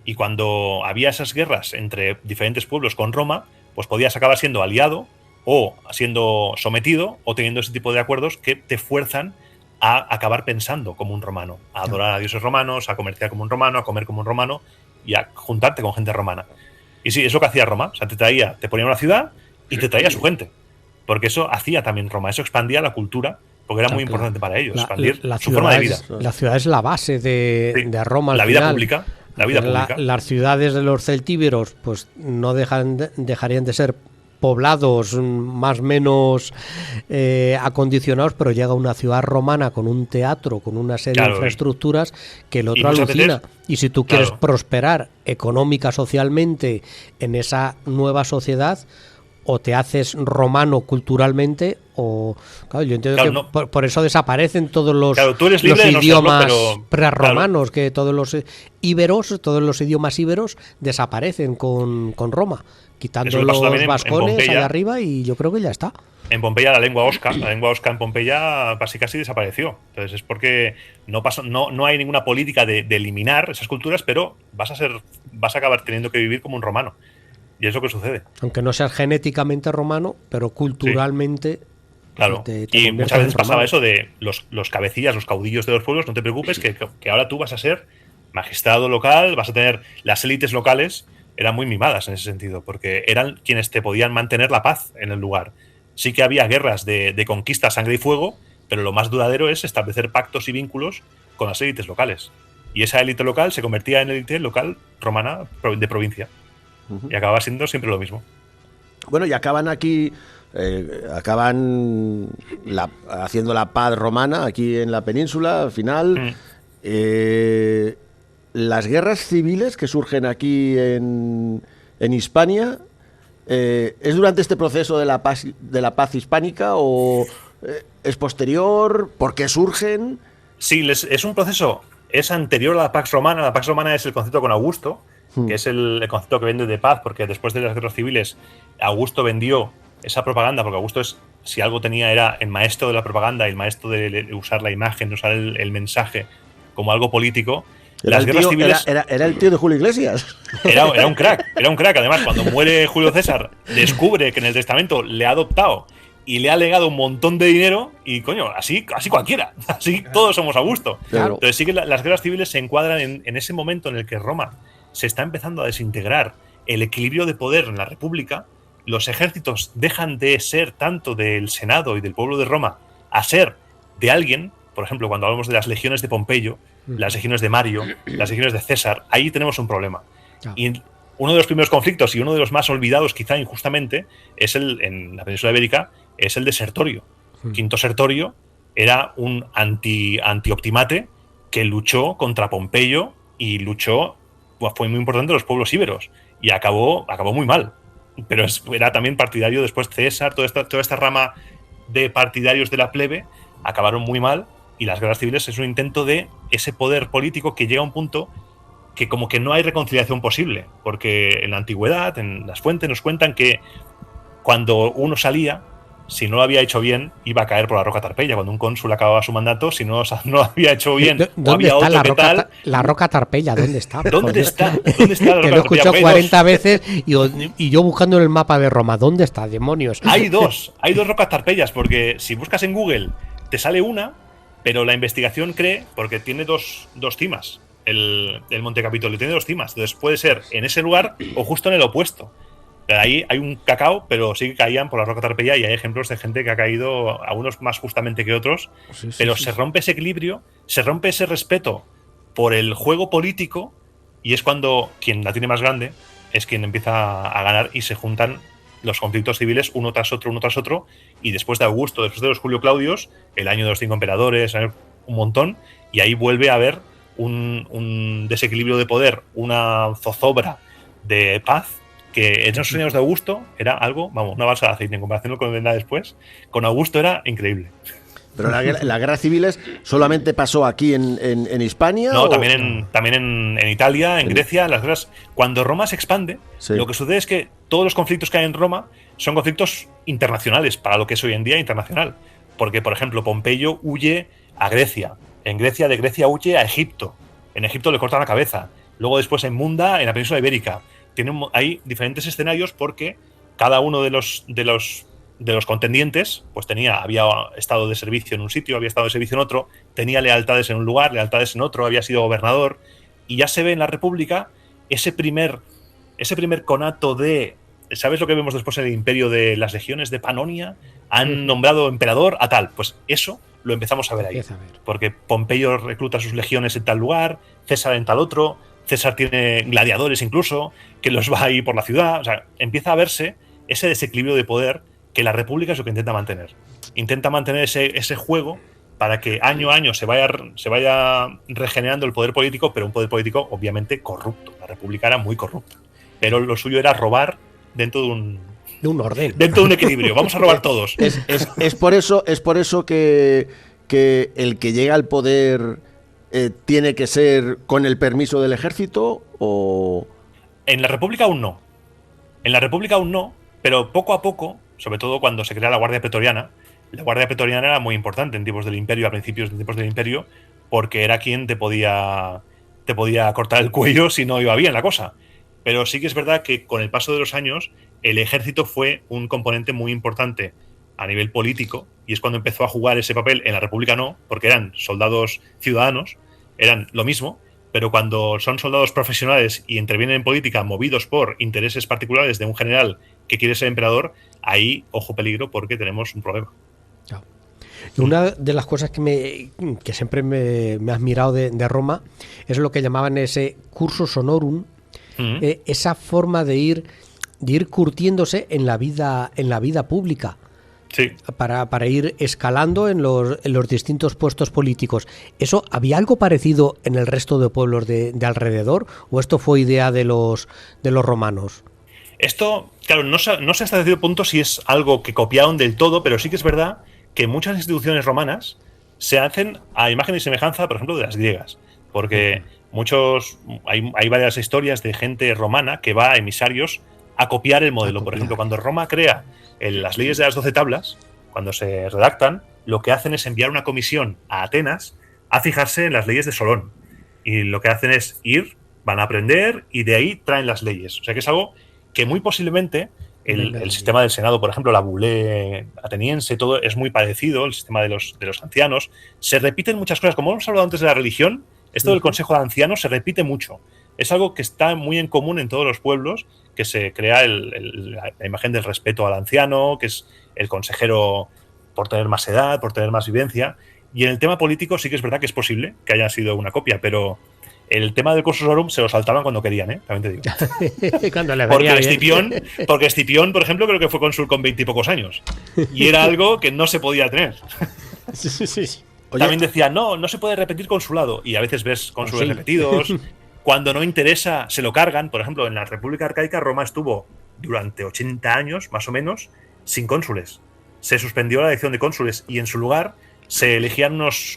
Y cuando había esas guerras entre diferentes pueblos con Roma, pues podías acabar siendo aliado o siendo sometido o teniendo ese tipo de acuerdos que te fuerzan a acabar pensando como un romano, a adorar a dioses romanos, a comerciar como un romano, a comer como un romano y a juntarte con gente romana. Y sí, es lo que hacía Roma. O sea, te ponía una ciudad y te traía a su gente. Porque eso hacía también Roma. Eso expandía la cultura, porque era muy importante para ellos, expandir su forma de vida. La ciudad es la base de Roma. La vida pública. Las ciudades de los celtíberos pues no dejarían de ser poblados más o menos acondicionados, pero llega una ciudad romana con un teatro, con una serie de infraestructuras que el otro alucina. Y si tú quieres prosperar económica, socialmente en esa nueva sociedad, o te haces romano culturalmente, o... Claro, yo entiendo que por eso desaparecen todos los idiomas prerromanos, que todos los íberos, todos los idiomas íberos desaparecen con Roma, quitando los vascones allá arriba, y yo creo que ya está. En Pompeya la lengua osca en Pompeya casi desapareció. Entonces es porque no hay ninguna política de eliminar esas culturas, pero vas a acabar teniendo que vivir como un romano. Y es lo que sucede. Aunque no seas genéticamente romano, pero culturalmente... Sí. Claro, y muchas veces pasaba eso de los cabecillas, los caudillos de los pueblos, no te preocupes, que ahora tú vas a ser magistrado local, vas a tener... Las élites locales eran muy mimadas en ese sentido, porque eran quienes te podían mantener la paz en el lugar. Sí que había guerras de conquista, sangre y fuego, pero lo más duradero es establecer pactos y vínculos con las élites locales. Y esa élite local se convertía en élite local romana de provincia. Y acababa siendo siempre lo mismo. Bueno, y acaban aquí, haciendo la paz romana aquí en la península, al final. Las guerras civiles que surgen aquí en Hispania, ¿es durante este proceso de la paz hispánica o es posterior? ¿Por qué surgen? Sí, es un proceso, es anterior a la Pax Romana. La Pax Romana es el concepto con Augusto, que es el concepto que vende de paz, porque después de las guerras civiles Augusto vendió esa propaganda, porque Augusto si algo tenía, era el maestro de la propaganda, el maestro de usar la imagen, de usar el mensaje como algo político. Era el tío de Julio Iglesias. Era un crack. Además, cuando muere Julio César, descubre que en el testamento le ha adoptado y le ha legado un montón de dinero, y coño, así cualquiera, así todos somos Augusto. Claro. Entonces sí que las guerras civiles se encuadran en ese momento en el que Roma se está empezando a desintegrar el equilibrio de poder en la República. Los ejércitos dejan de ser tanto del Senado y del pueblo de Roma a ser de alguien. Por ejemplo, cuando hablamos de las legiones de Pompeyo, las legiones de Mario, las legiones de César, ahí tenemos un problema. Y uno de los primeros conflictos, y uno de los más olvidados quizá injustamente, en la península ibérica, es el de Sertorio. Quinto Sertorio era un anti-optimate que luchó contra Pompeyo y fue muy importante los pueblos íberos, y acabó muy mal. Pero era también partidario después César, toda esta rama de partidarios de la plebe acabaron muy mal, y las guerras civiles es un intento de ese poder político que llega a un punto que como que no hay reconciliación posible, porque en la antigüedad, en las fuentes nos cuentan que cuando uno salía, si no lo había hecho bien, iba a caer por la roca Tarpeya. Cuando un cónsul acababa su mandato, si no lo había hecho bien, o había otro la que roca, tal... La roca Tarpeya, ¿dónde está? ¿Dónde está? ¿Dónde está la roca Que lo he escuchado Tarpeya? 40 veces y yo buscando en el mapa de Roma, ¿dónde está, demonios? Hay dos rocas Tarpeyas, porque si buscas en Google te sale una, pero la investigación cree, porque tiene dos cimas, el Monte Capitolio tiene 2 cimas, entonces puede ser en ese lugar o justo en el opuesto. Ahí hay un cacao, pero sí que caían por la roca Tarpeya, y hay ejemplos de gente que ha caído, a unos más justamente que otros, pero se rompe ese equilibrio, se rompe ese respeto por el juego político, y es cuando quien la tiene más grande es quien empieza a ganar, y se juntan los conflictos civiles uno tras otro, y después de Augusto, después de los Julio Claudios, el año de los 5 emperadores, un montón, y ahí vuelve a haber un desequilibrio de poder, una zozobra de paz, que en esos años de Augusto era algo, una balsa de aceite en comparación con lo que vendrá después. Con Augusto era increíble. ¿Pero las guerras civiles solamente pasó aquí en Hispania? No, también en Italia, en Grecia, las guerras. Cuando Roma se expande, lo que sucede es que todos los conflictos que hay en Roma son conflictos internacionales, para lo que es hoy en día internacional. Porque, por ejemplo, Pompeyo huye a Grecia. De Grecia huye a Egipto. En Egipto le cortan la cabeza. Luego después en Munda, en la península ibérica. Hay diferentes escenarios porque cada uno de los contendientes pues había estado de servicio en un sitio, había estado de servicio en otro, tenía lealtades en un lugar, lealtades en otro, había sido gobernador, y ya se ve en la República ese primer conato de... ¿Sabes lo que vemos después en el imperio de las legiones de Panonia? Han nombrado emperador a tal. Pues eso lo empezamos a ver ahí. Porque Pompeyo recluta sus legiones en tal lugar, César en tal otro... César tiene gladiadores incluso, que los va ahí por la ciudad. O sea, empieza a verse ese desequilibrio de poder que la República es lo que intenta mantener. Intenta mantener ese juego para que año a año se vaya regenerando el poder político, pero un poder político obviamente corrupto. La República era muy corrupta. Pero lo suyo era robar dentro de un orden. Dentro de un equilibrio. Vamos a robar todos. Es por eso que el que llega al poder... ¿tiene que ser con el permiso del ejército o...? En la República aún no, pero poco a poco, sobre todo cuando se crea la Guardia Pretoriana, la Guardia Pretoriana era muy importante en tiempos del Imperio, a principios de tiempos del Imperio, porque era quien te podía cortar el cuello si no iba bien la cosa. Pero sí que es verdad que con el paso de los años, el ejército fue un componente muy importante a nivel político, y es cuando empezó a jugar ese papel. En la República no, porque eran soldados ciudadanos, eran lo mismo, pero cuando son soldados profesionales y intervienen en política movidos por intereses particulares de un general que quiere ser emperador, ahí, ojo peligro, porque tenemos un problema. Y una de las cosas que siempre me ha admirado de Roma es lo que llamaban ese cursus honorum, esa forma de ir curtiéndose en la vida pública. Sí. Para ir escalando en los distintos puestos políticos. ¿Eso había algo parecido en el resto de pueblos de alrededor? ¿O esto fue idea de los romanos? Esto, claro, no sé hasta cierto punto si es algo que copiaron del todo, pero sí que es verdad que muchas instituciones romanas se hacen a imagen y semejanza, por ejemplo, de las griegas. Porque hay varias historias de gente romana que va a emisarios a copiar el modelo. Por ejemplo, cuando Roma crea las leyes de las 12 tablas, cuando se redactan, lo que hacen es enviar una comisión a Atenas a fijarse en las leyes de Solón. Y lo que hacen es van a aprender y de ahí traen las leyes. O sea que es algo que muy posiblemente el sistema del Senado, por ejemplo, la bulé ateniense, todo es muy parecido, el sistema de los ancianos. Se repiten muchas cosas. Como hemos hablado antes de la religión, esto del Consejo de Ancianos se repite mucho. Es algo que está muy en común en todos los pueblos, que se crea la imagen del respeto al anciano, que es el consejero por tener más edad, por tener más vivencia. Y en el tema político sí que es verdad que es posible que haya sido una copia, pero el tema del cursus honorum se lo saltaban cuando querían, también te digo. Cuando le venía porque Escipión, por ejemplo, creo que fue cónsul con 20 y pocos años. Y era algo que no se podía tener. Sí. Oye, también decía, no se puede repetir consulado. Y a veces ves cónsules repetidos. Cuando no interesa, se lo cargan. Por ejemplo, en la República Arcaica, Roma estuvo durante 80 años, más o menos, sin cónsules. se suspendió la elección de cónsules y en su lugar se elegían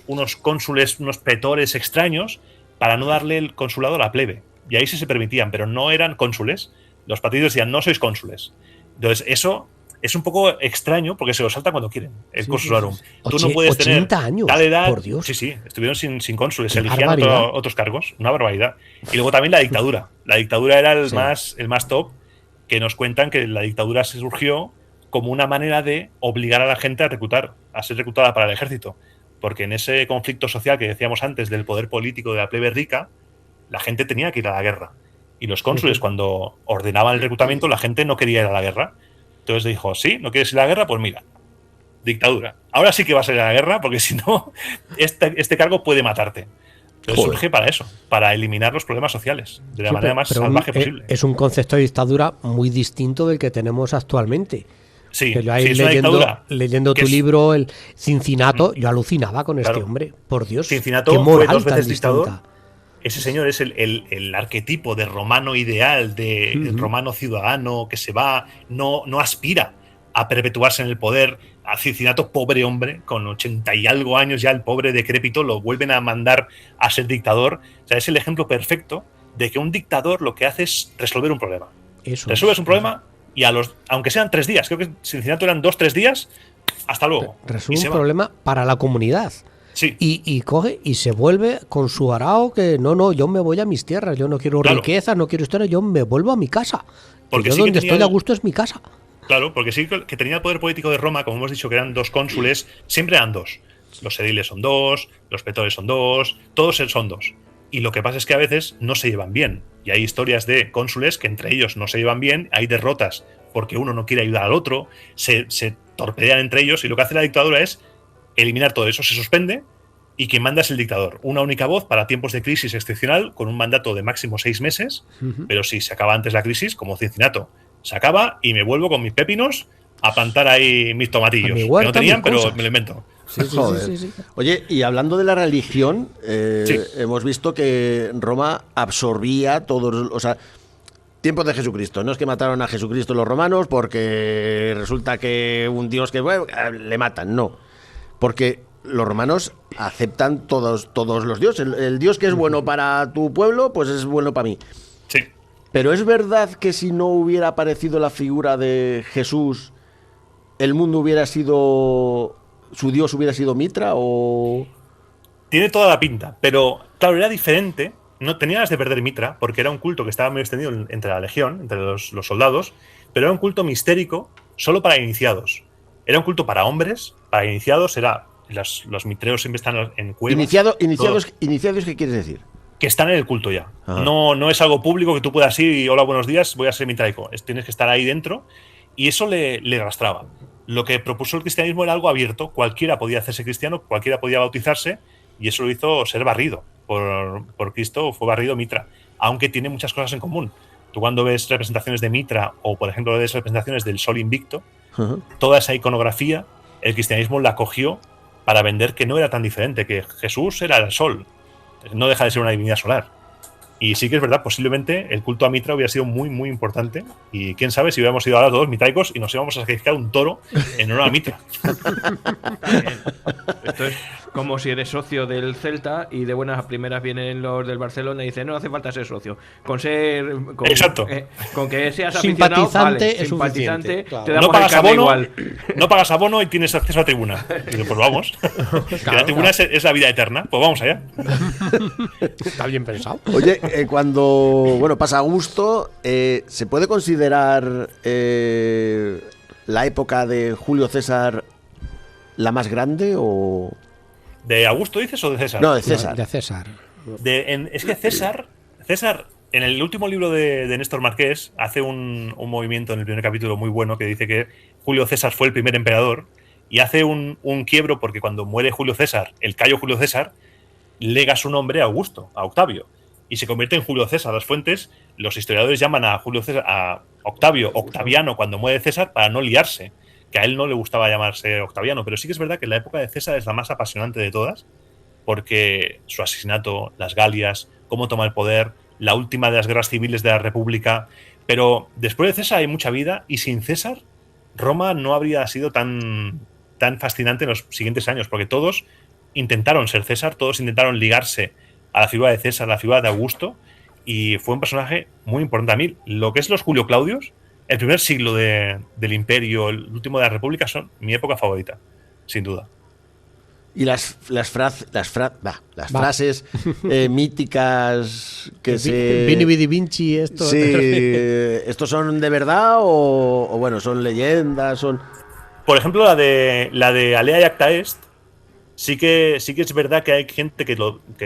unos cónsules, unos pretores extraños para no darle el consulado a la plebe. Y ahí sí se permitían, pero no eran cónsules. Los patricios decían, no sois cónsules. Entonces, eso es un poco extraño porque se lo saltan cuando quieren, el consularum. Tú no puedes 80 tener años, tal edad. por Dios. Sí, estuvieron sin cónsules, se elegían otros cargos, una barbaridad. Y luego también la dictadura. La dictadura era el más top, que nos cuentan que la dictadura se surgió como una manera de obligar a la gente a ser reclutada para el ejército. Porque en ese conflicto social que decíamos antes del poder político de la plebe rica, la gente tenía que ir a la guerra. Y los cónsules, cuando ordenaban el reclutamiento, la gente no quería ir a la guerra. Entonces dijo, sí, ¿no quieres ir a la guerra? Pues mira, dictadura. Ahora sí que vas a ir a la guerra, porque si no, este cargo puede matarte. Entonces surge para eso, para eliminar los problemas sociales de la manera más salvaje posible. Es un concepto de dictadura muy distinto del que tenemos actualmente. Sí, que yo ahí leyendo tu libro, el Cincinato, yo alucinaba con este hombre. Por Dios, Cincinato fue 2 veces dictador. Ese señor es el arquetipo de romano ideal, de romano ciudadano que se va, no aspira a perpetuarse en el poder. A Cincinato, pobre hombre, con 80 y algo años ya, el pobre decrépito, lo vuelven a mandar a ser dictador. O sea, es el ejemplo perfecto de que un dictador lo que hace es resolver un problema. Resuelves un problema y aunque sean 3 días, creo que Cincinato eran 2-3 días, hasta luego. Resuelve un problema para la comunidad. Sí. Y coge y se vuelve con su arao que no, yo me voy a mis tierras, yo no quiero riquezas, no quiero historia, yo me vuelvo a mi casa. Porque yo donde estoy a gusto es mi casa. Claro, porque sí que tenía el poder político de Roma, como hemos dicho que eran 2 cónsules, siempre eran 2. Los ediles son 2, los pretores son 2, todos son 2. Y lo que pasa es que a veces no se llevan bien. Y hay historias de cónsules que entre ellos no se llevan bien, hay derrotas porque uno no quiere ayudar al otro, se torpedean entre ellos y lo que hace la dictadura es eliminar todo eso, se suspende y quien manda es el dictador. Una única voz para tiempos de crisis excepcional con un mandato de máximo 6 meses, pero si se acaba antes la crisis, como Cincinato, se acaba y me vuelvo con mis pepinos a plantar ahí mis tomatillos. Que no tenían, pero me lo invento. Sí. Oye, y hablando de la religión, hemos visto que Roma absorbía todos, o sea, tiempos de Jesucristo. No es que mataron a Jesucristo los romanos porque resulta que un dios que le matan, no. Porque los romanos aceptan todos los dioses. El dios que es bueno para tu pueblo, pues es bueno para mí. Sí. Pero es verdad que si no hubiera aparecido la figura de Jesús, el mundo hubiera sido... ¿Su dios hubiera sido Mitra o...? Tiene toda la pinta, pero claro, era diferente. No tenías de perder Mitra, porque era un culto que estaba muy extendido entre la legión, entre los soldados, pero era un culto mistérico solo para iniciados. Era un culto para hombres, para iniciados, los mitreos siempre están en cuevas. ¿Iniciados qué quieres decir? Que están en el culto ya. No es algo público que tú puedas ir y hola, buenos días, voy a ser mitraico. Tienes que estar ahí dentro y eso le arrastraba. Lo que propuso el cristianismo era algo abierto. Cualquiera podía hacerse cristiano, cualquiera podía bautizarse y eso lo hizo ser barrido. Por Cristo fue barrido Mitra, aunque tiene muchas cosas en común. Tú cuando ves representaciones de Mitra o, por ejemplo, ves representaciones del Sol Invicto, toda esa iconografía, el cristianismo la cogió para vender que no era tan diferente, que Jesús era el Sol. No deja de ser una divinidad solar. Y sí que es verdad, posiblemente el culto a Mitra hubiera sido muy, muy importante. Y quién sabe si hubiéramos ido ahora todos mitraicos y nos íbamos a sacrificar un toro en honor a Mitra. Esto es como si eres socio del Celta y de buenas a primeras vienen los del Barcelona y dicen no hace falta ser socio. Exacto. Con que seas aficionado, simpatizante, es suficiente. Claro. Te damos el abono igual. No pagas abono y tienes acceso a tribuna. Y digo, pues vamos. Claro, la tribuna es la vida eterna. Pues vamos allá. Está bien pensado. Oye, cuando pasa Augusto, ¿se puede considerar la época de Julio César la más grande o...? ¿De Augusto dices o de César? No, de César. De César. Es que César, en el último libro de Néstor Marqués, hace un movimiento en el primer capítulo muy bueno que dice que Julio César fue el primer emperador y hace un quiebro porque cuando muere Julio César, el Cayo Julio César, lega su nombre a Augusto, a Octavio, y se convierte en Julio César. Las fuentes, los historiadores llaman a Julio César, a Octavio, Octaviano, cuando muere César, para no liarse, que a él no le gustaba llamarse Octaviano, pero sí que es verdad que la época de César es la más apasionante de todas, porque su asesinato, las Galias, cómo toma el poder, la última de las guerras civiles de la República, pero después de César hay mucha vida y sin César Roma no habría sido tan fascinante en los siguientes años, porque todos intentaron ser César, todos intentaron ligarse a la figura de César, a la figura de Augusto, y fue un personaje muy importante. A mí, lo que es los Julio Claudios, el primer siglo del Imperio, el último de la República, son mi época favorita, sin duda. Y las frases míticas que se... Vini Vidi Vinci, esto... Sí, ¿estos son de verdad o bueno, son leyendas? Por ejemplo, la de Alea y Acta Est, sí que es verdad que hay gente que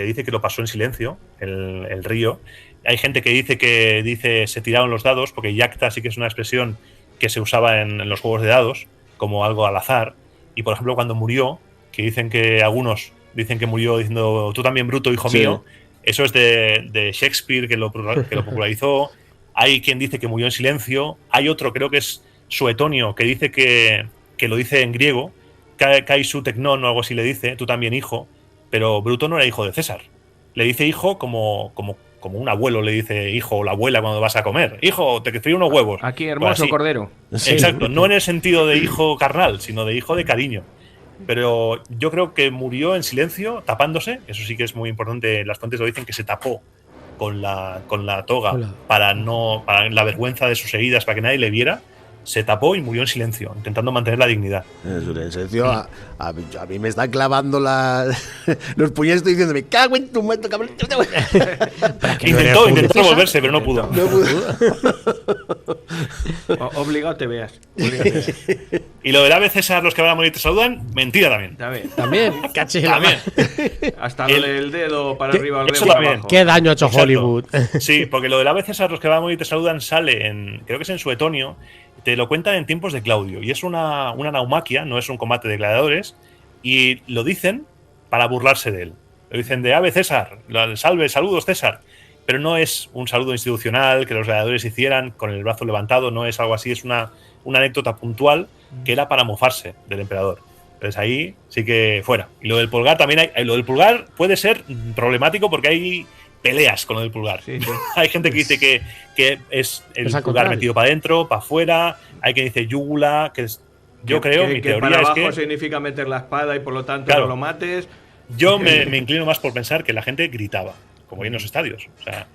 dice que lo pasó en silencio, el río. Hay gente que dice se tiraron los dados, porque Yacta sí que es una expresión que se usaba en los juegos de dados, como algo al azar. Y por ejemplo, cuando murió, que dicen que algunos dicen que murió diciendo tú también, bruto, hijo mío, eso es de Shakespeare, que lo popularizó. Hay quien dice que murió en silencio. Hay otro, creo que es Suetonio, que dice que lo dice en griego, kai su teknon o algo así le dice, tú también, hijo, pero Bruto no era hijo de César. Le dice hijo como un abuelo le dice hijo o la abuela cuando vas a comer. Hijo, te frío unos huevos. Aquí, hermoso cordero. Exacto, no en el sentido de hijo carnal, sino de hijo de cariño. Pero yo creo que murió en silencio, tapándose. Eso sí que es muy importante. Las fuentes lo dicen, que se tapó con la toga. Hola. para la vergüenza de sus heridas, para que nadie le viera. Se tapó y murió en silencio, intentando mantener la dignidad. En silencio, a mí me están clavando los puñales, estoy diciendo, me cago en tu muerto, cabrón. Intentó revolverse, pero no pudo. Obligado te veas. Y lo del ave César, los que van a morir te saludan, mentira también. También. También. Hasta lo del dedo para arriba, al dedo para abajo. Qué daño ha hecho Hollywood. Sí, porque lo del ave César, los que van a morir te saludan, sale creo que es en Suetonio. Te lo cuentan en tiempos de Claudio, y es una naumaquia, no es un combate de gladiadores, y lo dicen para burlarse de él. Lo dicen de ave César, salve, saludos César, pero no es un saludo institucional que los gladiadores hicieran con el brazo levantado, no es algo así, es una anécdota puntual que era para mofarse del emperador. Entonces ahí sí que fuera. Y lo del pulgar también lo del pulgar puede ser problemático porque hay peleas con lo del pulgar. Sí. Hay gente que dice que es el pulgar metido para adentro, para afuera. Hay quien dice yúgula, que es, yo creo, mi teoría para abajo es que significa meter la espada y por lo tanto no lo mates. Yo me inclino más por pensar que la gente gritaba, como hay en los estadios, o sea,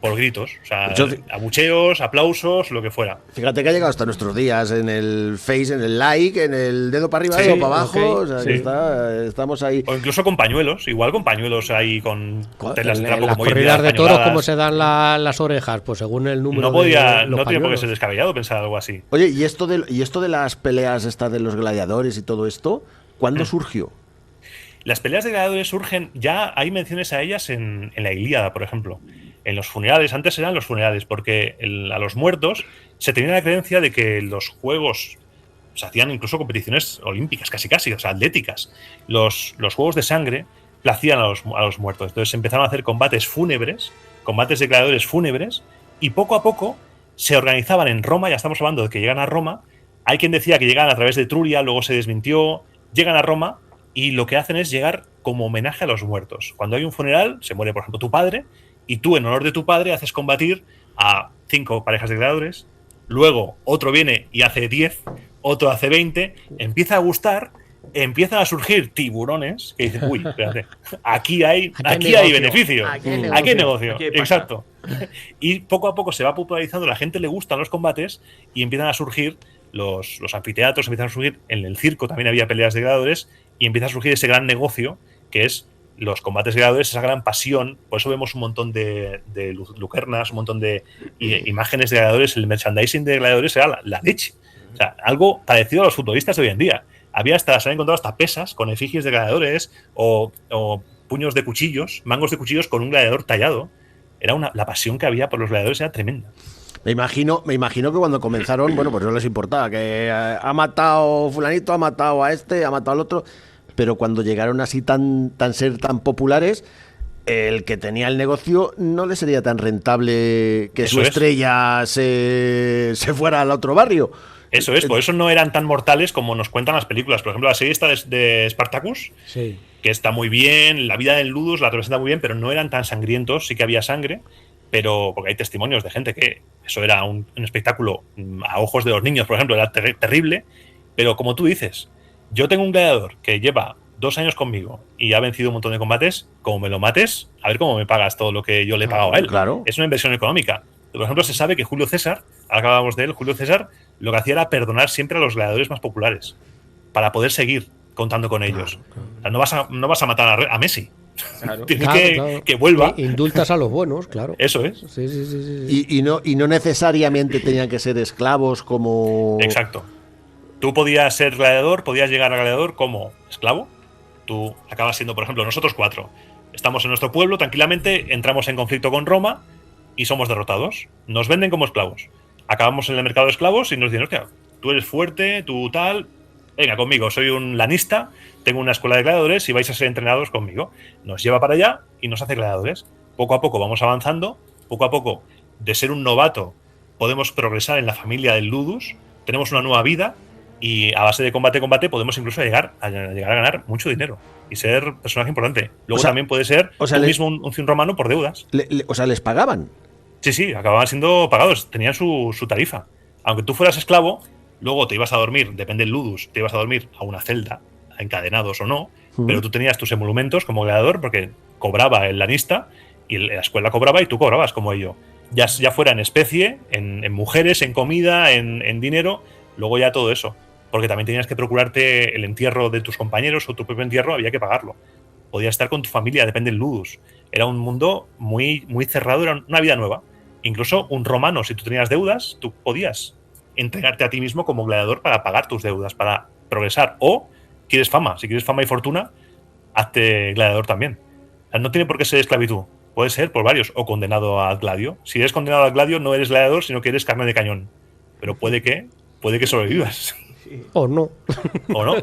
por gritos, o sea, abucheos, aplausos, lo que fuera. Fíjate que ha llegado hasta nuestros días en el face, en el like, en el dedo para arriba, dedo para abajo, o sea, que estamos ahí. O incluso con pañuelos, igual con pañuelos ahí con telas de trapo, las corridas de toros, ¿cómo se dan las orejas? Pues según el número no tiene por qué ser descabellado pensar algo así. Oye, ¿y esto de las peleas estas de los gladiadores y todo esto, cuándo surgió? Las peleas de gladiadores surgen, ya hay menciones a ellas en la Ilíada, por ejemplo. En los funerales, antes eran los funerales, porque a los muertos se tenía la creencia de que los juegos, se hacían incluso competiciones olímpicas, casi, o sea, atléticas. Los juegos de sangre placían a los muertos. Entonces empezaron a hacer combates fúnebres, combates de gladiadores fúnebres, y poco a poco se organizaban en Roma, ya estamos hablando de que llegan a Roma. Hay quien decía que llegan a través de Etruria, luego se desmintió, llegan a Roma. Y lo que hacen es llegar como homenaje a los muertos. Cuando hay un funeral, se muere, por ejemplo, tu padre, y tú, en honor de tu padre, haces combatir a 5 parejas de gladiadores. Luego, otro viene y hace 10, otro hace 20. Empieza a gustar, empiezan a surgir tiburones que dicen, uy, espérate, aquí hay beneficio, aquí hay negocio. Exacto. Y poco a poco se va popularizando, la gente le gustan los combates y empiezan a surgir los anfiteatros, empiezan a surgir, en el circo también había peleas de gladiadores, y empieza a surgir ese gran negocio que es los combates de gladiadores, esa gran pasión. Por eso vemos un montón de lucernas, un montón de imágenes de gladiadores. El merchandising de gladiadores era la leche. O sea, algo parecido a los futbolistas de hoy en día. Se han encontrado hasta pesas con efigies de gladiadores o puños de cuchillos, mangos de cuchillos con un gladiador tallado. La pasión que había por los gladiadores era tremenda. Me imagino que cuando comenzaron, bueno, pues no les importaba, que ha matado fulanito, ha matado a este, ha matado al otro, pero cuando llegaron así ser tan populares, el que tenía el negocio no le sería tan rentable que su estrella se fuera al otro barrio. Eso es, por eso no eran tan mortales como nos cuentan las películas. Por ejemplo, la serie esta de Spartacus, que está muy bien, la vida del Ludus la representa muy bien, pero no eran tan sangrientos, sí que había sangre. pero porque hay testimonios de gente que eso era un espectáculo a ojos de los niños, por ejemplo, era terrible, pero como tú dices, yo tengo un gladiador que lleva 2 años conmigo y ha vencido un montón de combates, como me lo mates, a ver cómo me pagas todo lo que yo le he pagado a él. Claro. Es una inversión económica. Por ejemplo, se sabe que Julio César, ahora que hablábamos de él, Julio César lo que hacía era perdonar siempre a los gladiadores más populares para poder seguir contando con ellos. Claro. O sea, no vas a matar a Messi. Claro. Tienes que vuelva. Indultas a los buenos, claro. Eso es. Sí. Y no necesariamente tenían que ser esclavos como... Exacto. Tú podías ser gladiador, podías llegar a gladiador como esclavo. Tú acabas siendo, por ejemplo, nosotros 4. Estamos en nuestro pueblo, tranquilamente, entramos en conflicto con Roma y somos derrotados. Nos venden como esclavos. Acabamos en el mercado de esclavos y nos dicen, hostia, tú eres fuerte, tú tal... Venga, conmigo, soy un lanista, tengo una escuela de gladiadores y vais a ser entrenados conmigo. Nos lleva para allá y nos hace gladiadores. Poco a poco vamos avanzando, poco a poco, de ser un novato, podemos progresar en la familia del ludus, tenemos una nueva vida y a base de combate podemos incluso llegar a ganar mucho dinero y ser personaje importante. Luego también puede ser mismo un cien romano por deudas. ¿Les pagaban? Sí, acababan siendo pagados, tenían su tarifa. Aunque tú fueras esclavo, luego te ibas a dormir, depende del ludus, te ibas a dormir a una celda, encadenados o no, pero tú tenías tus emolumentos como gladiador porque cobraba el lanista y la escuela cobraba y tú cobrabas como ello. Ya fuera en especie, en mujeres, en comida, en dinero, luego ya todo eso. Porque también tenías que procurarte el entierro de tus compañeros o tu propio entierro, había que pagarlo. Podías estar con tu familia, depende del ludus. Era un mundo muy, muy cerrado, era una vida nueva. Incluso un romano, si tú tenías deudas, tú podías entregarte a ti mismo como gladiador para pagar tus deudas, para progresar. O quieres fama, si quieres fama y fortuna, hazte gladiador también. O sea, no tiene por qué ser esclavitud, puede ser por varios, o condenado al gladio. Si eres condenado al gladio no eres gladiador, sino que eres carne de cañón. Pero puede que sobrevivas. O no. O no.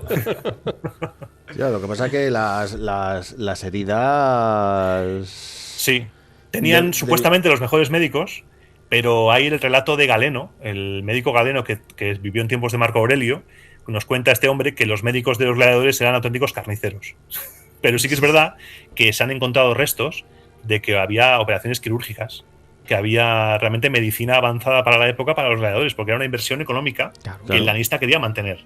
Ya, lo que pasa es que las heridas... Sí, tenían supuestamente los mejores médicos, pero hay el relato de Galeno, el médico Galeno que vivió en tiempos de Marco Aurelio, nos cuenta este hombre que los médicos de los gladiadores eran auténticos carniceros. Pero sí que es verdad que se han encontrado restos de que había operaciones quirúrgicas, que había realmente medicina avanzada para la época para los gladiadores, porque era una inversión económica que el lanista quería mantener.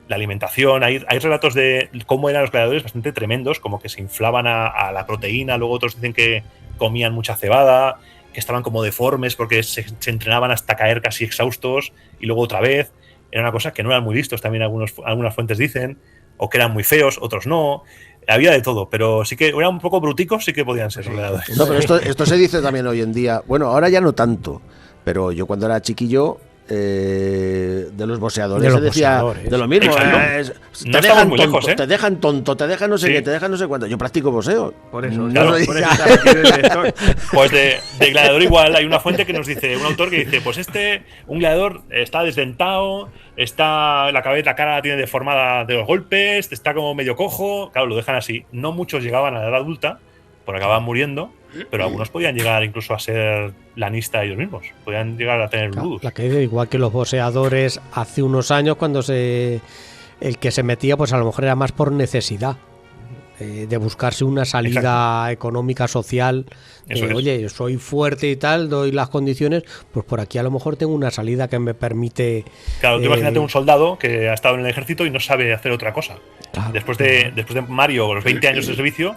La alimentación, hay relatos de cómo eran los gladiadores bastante tremendos, como que se inflaban a la proteína, luego otros dicen que comían mucha cebada, que estaban como deformes porque se entrenaban hasta caer casi exhaustos y luego otra vez. Era una cosa que no eran muy listos, también algunas fuentes dicen, o que eran muy feos, otros no. Había de todo, pero sí que eran un poco bruticos, sí que podían ser gladiadores. No, pero esto se dice también hoy en día. Bueno, ahora ya no tanto, pero yo cuando era chiquillo, de los boxeadores se decía de lo mismo. Te dejan tonto, lejos, te dejan tonto, te dejan no sé qué, te dejan no sé cuánto. Yo practico boxeo. Por eso, claro, pues de gladiador igual hay una fuente que nos dice, un autor que dice, pues un gladiador está desdentado, está la cara la tiene deformada de los golpes, está como medio cojo. Claro, lo dejan así. No muchos llegaban a la edad adulta, porque acababan muriendo, pero algunos podían llegar incluso a ser lanista ellos mismos, podían llegar a tener ludus. La que igual que los boxeadores hace unos años cuando el que se metía pues a lo mejor era más por necesidad, de buscarse una salida económica, social, oye, soy fuerte y tal, doy las condiciones, pues por aquí a lo mejor tengo una salida que me permite... Claro, tú imagínate un soldado que ha estado en el ejército y no sabe hacer otra cosa. Claro, después de Mario, los 20 años de servicio,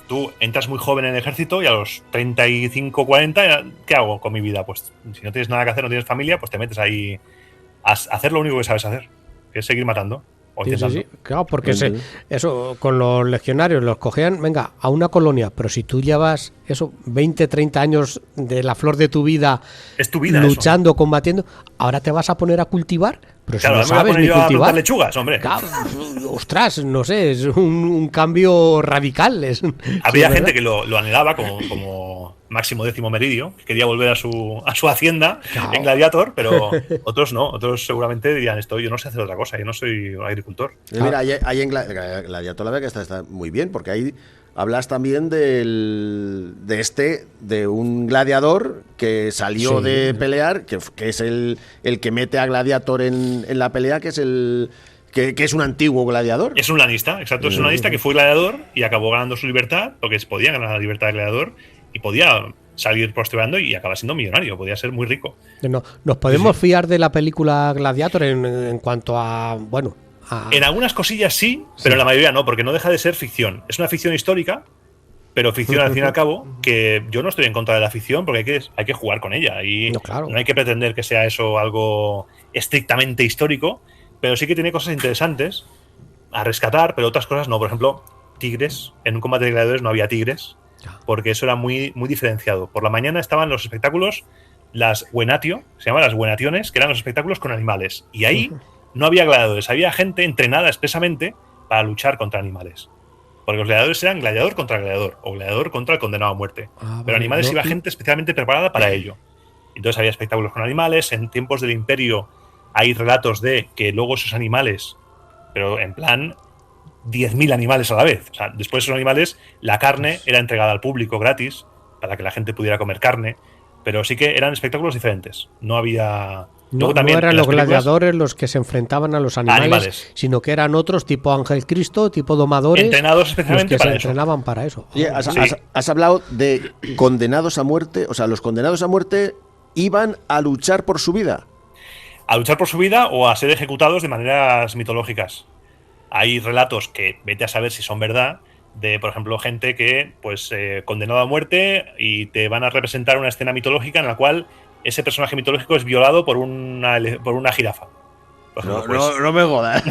tú entras muy joven en el ejército y a los 35, 40, ¿qué hago con mi vida? Pues si no tienes nada que hacer, no tienes familia, pues te metes ahí a hacer lo único que sabes hacer, que es seguir matando. Sí, claro, porque eso con los legionarios los cogían, venga, a una colonia, pero si tú llevas 20, 30 años de la flor de tu vida, es tu vida luchando, eso. Combatiendo, ahora te vas a poner a cultivar, pero claro, si no sabes ni cultivar. A lechugas, hombre. Claro, ostras, no sé, es un cambio radical. Había gente que lo anhelaba como Máximo Décimo Meridio, que quería volver a su hacienda en Gladiator, pero otros no, otros seguramente dirían yo no sé hacer otra cosa, yo no soy un agricultor. Mira, ahí en Gladiator la verdad que está muy bien, porque ahí hablas también de un gladiador que salió de pelear, que es el que mete a Gladiator en la pelea, que es que es un antiguo gladiador. Es un lanista, exacto, es un lanista que fue gladiador y acabó ganando su libertad, porque podía ganar la libertad de gladiador y podía salir prosperando y acaba siendo millonario, podía ser muy rico. ¿Nos podemos fiar de la película Gladiator en cuanto a, bueno... En algunas cosillas sí, pero en la mayoría no, porque no deja de ser ficción. Es una ficción histórica, pero ficción al fin y al cabo, que yo no estoy en contra de la ficción porque hay que jugar con ella y no hay que pretender que sea eso algo estrictamente histórico, pero sí que tiene cosas interesantes a rescatar, pero otras cosas no. Por ejemplo, tigres. En un combate de gladiadores no había tigres, porque eso era muy, muy diferenciado. Por la mañana estaban los espectáculos, las Venatio, se llaman las Venationes, que eran los espectáculos con animales. Y ahí no había gladiadores, había gente entrenada expresamente para luchar contra animales. Porque los gladiadores eran gladiador contra gladiador, o gladiador contra el condenado a muerte. Pero animales iba gente especialmente preparada para ello. Entonces había espectáculos con animales. En tiempos del Imperio hay relatos de que luego esos animales, pero en plan 10.000 animales a la vez. O sea, después de esos animales, la carne era entregada al público gratis para que la gente pudiera comer carne. Pero sí que eran espectáculos diferentes. No había... No, también no eran los gladiadores los que se enfrentaban a los animales, sino que eran otros tipo Ángel Cristo, tipo domadores, entrenados especialmente los que para se entrenaban para eso. Oye, has hablado de condenados a muerte, o sea, los condenados a muerte iban a luchar por su vida. A luchar por su vida o a ser ejecutados de maneras mitológicas. Hay relatos que vete a saber si son verdad, de, por ejemplo, gente que, pues, condenado a muerte y te van a representar una escena mitológica en la cual ese personaje mitológico es violado por una jirafa. Por ejemplo, no me jodas.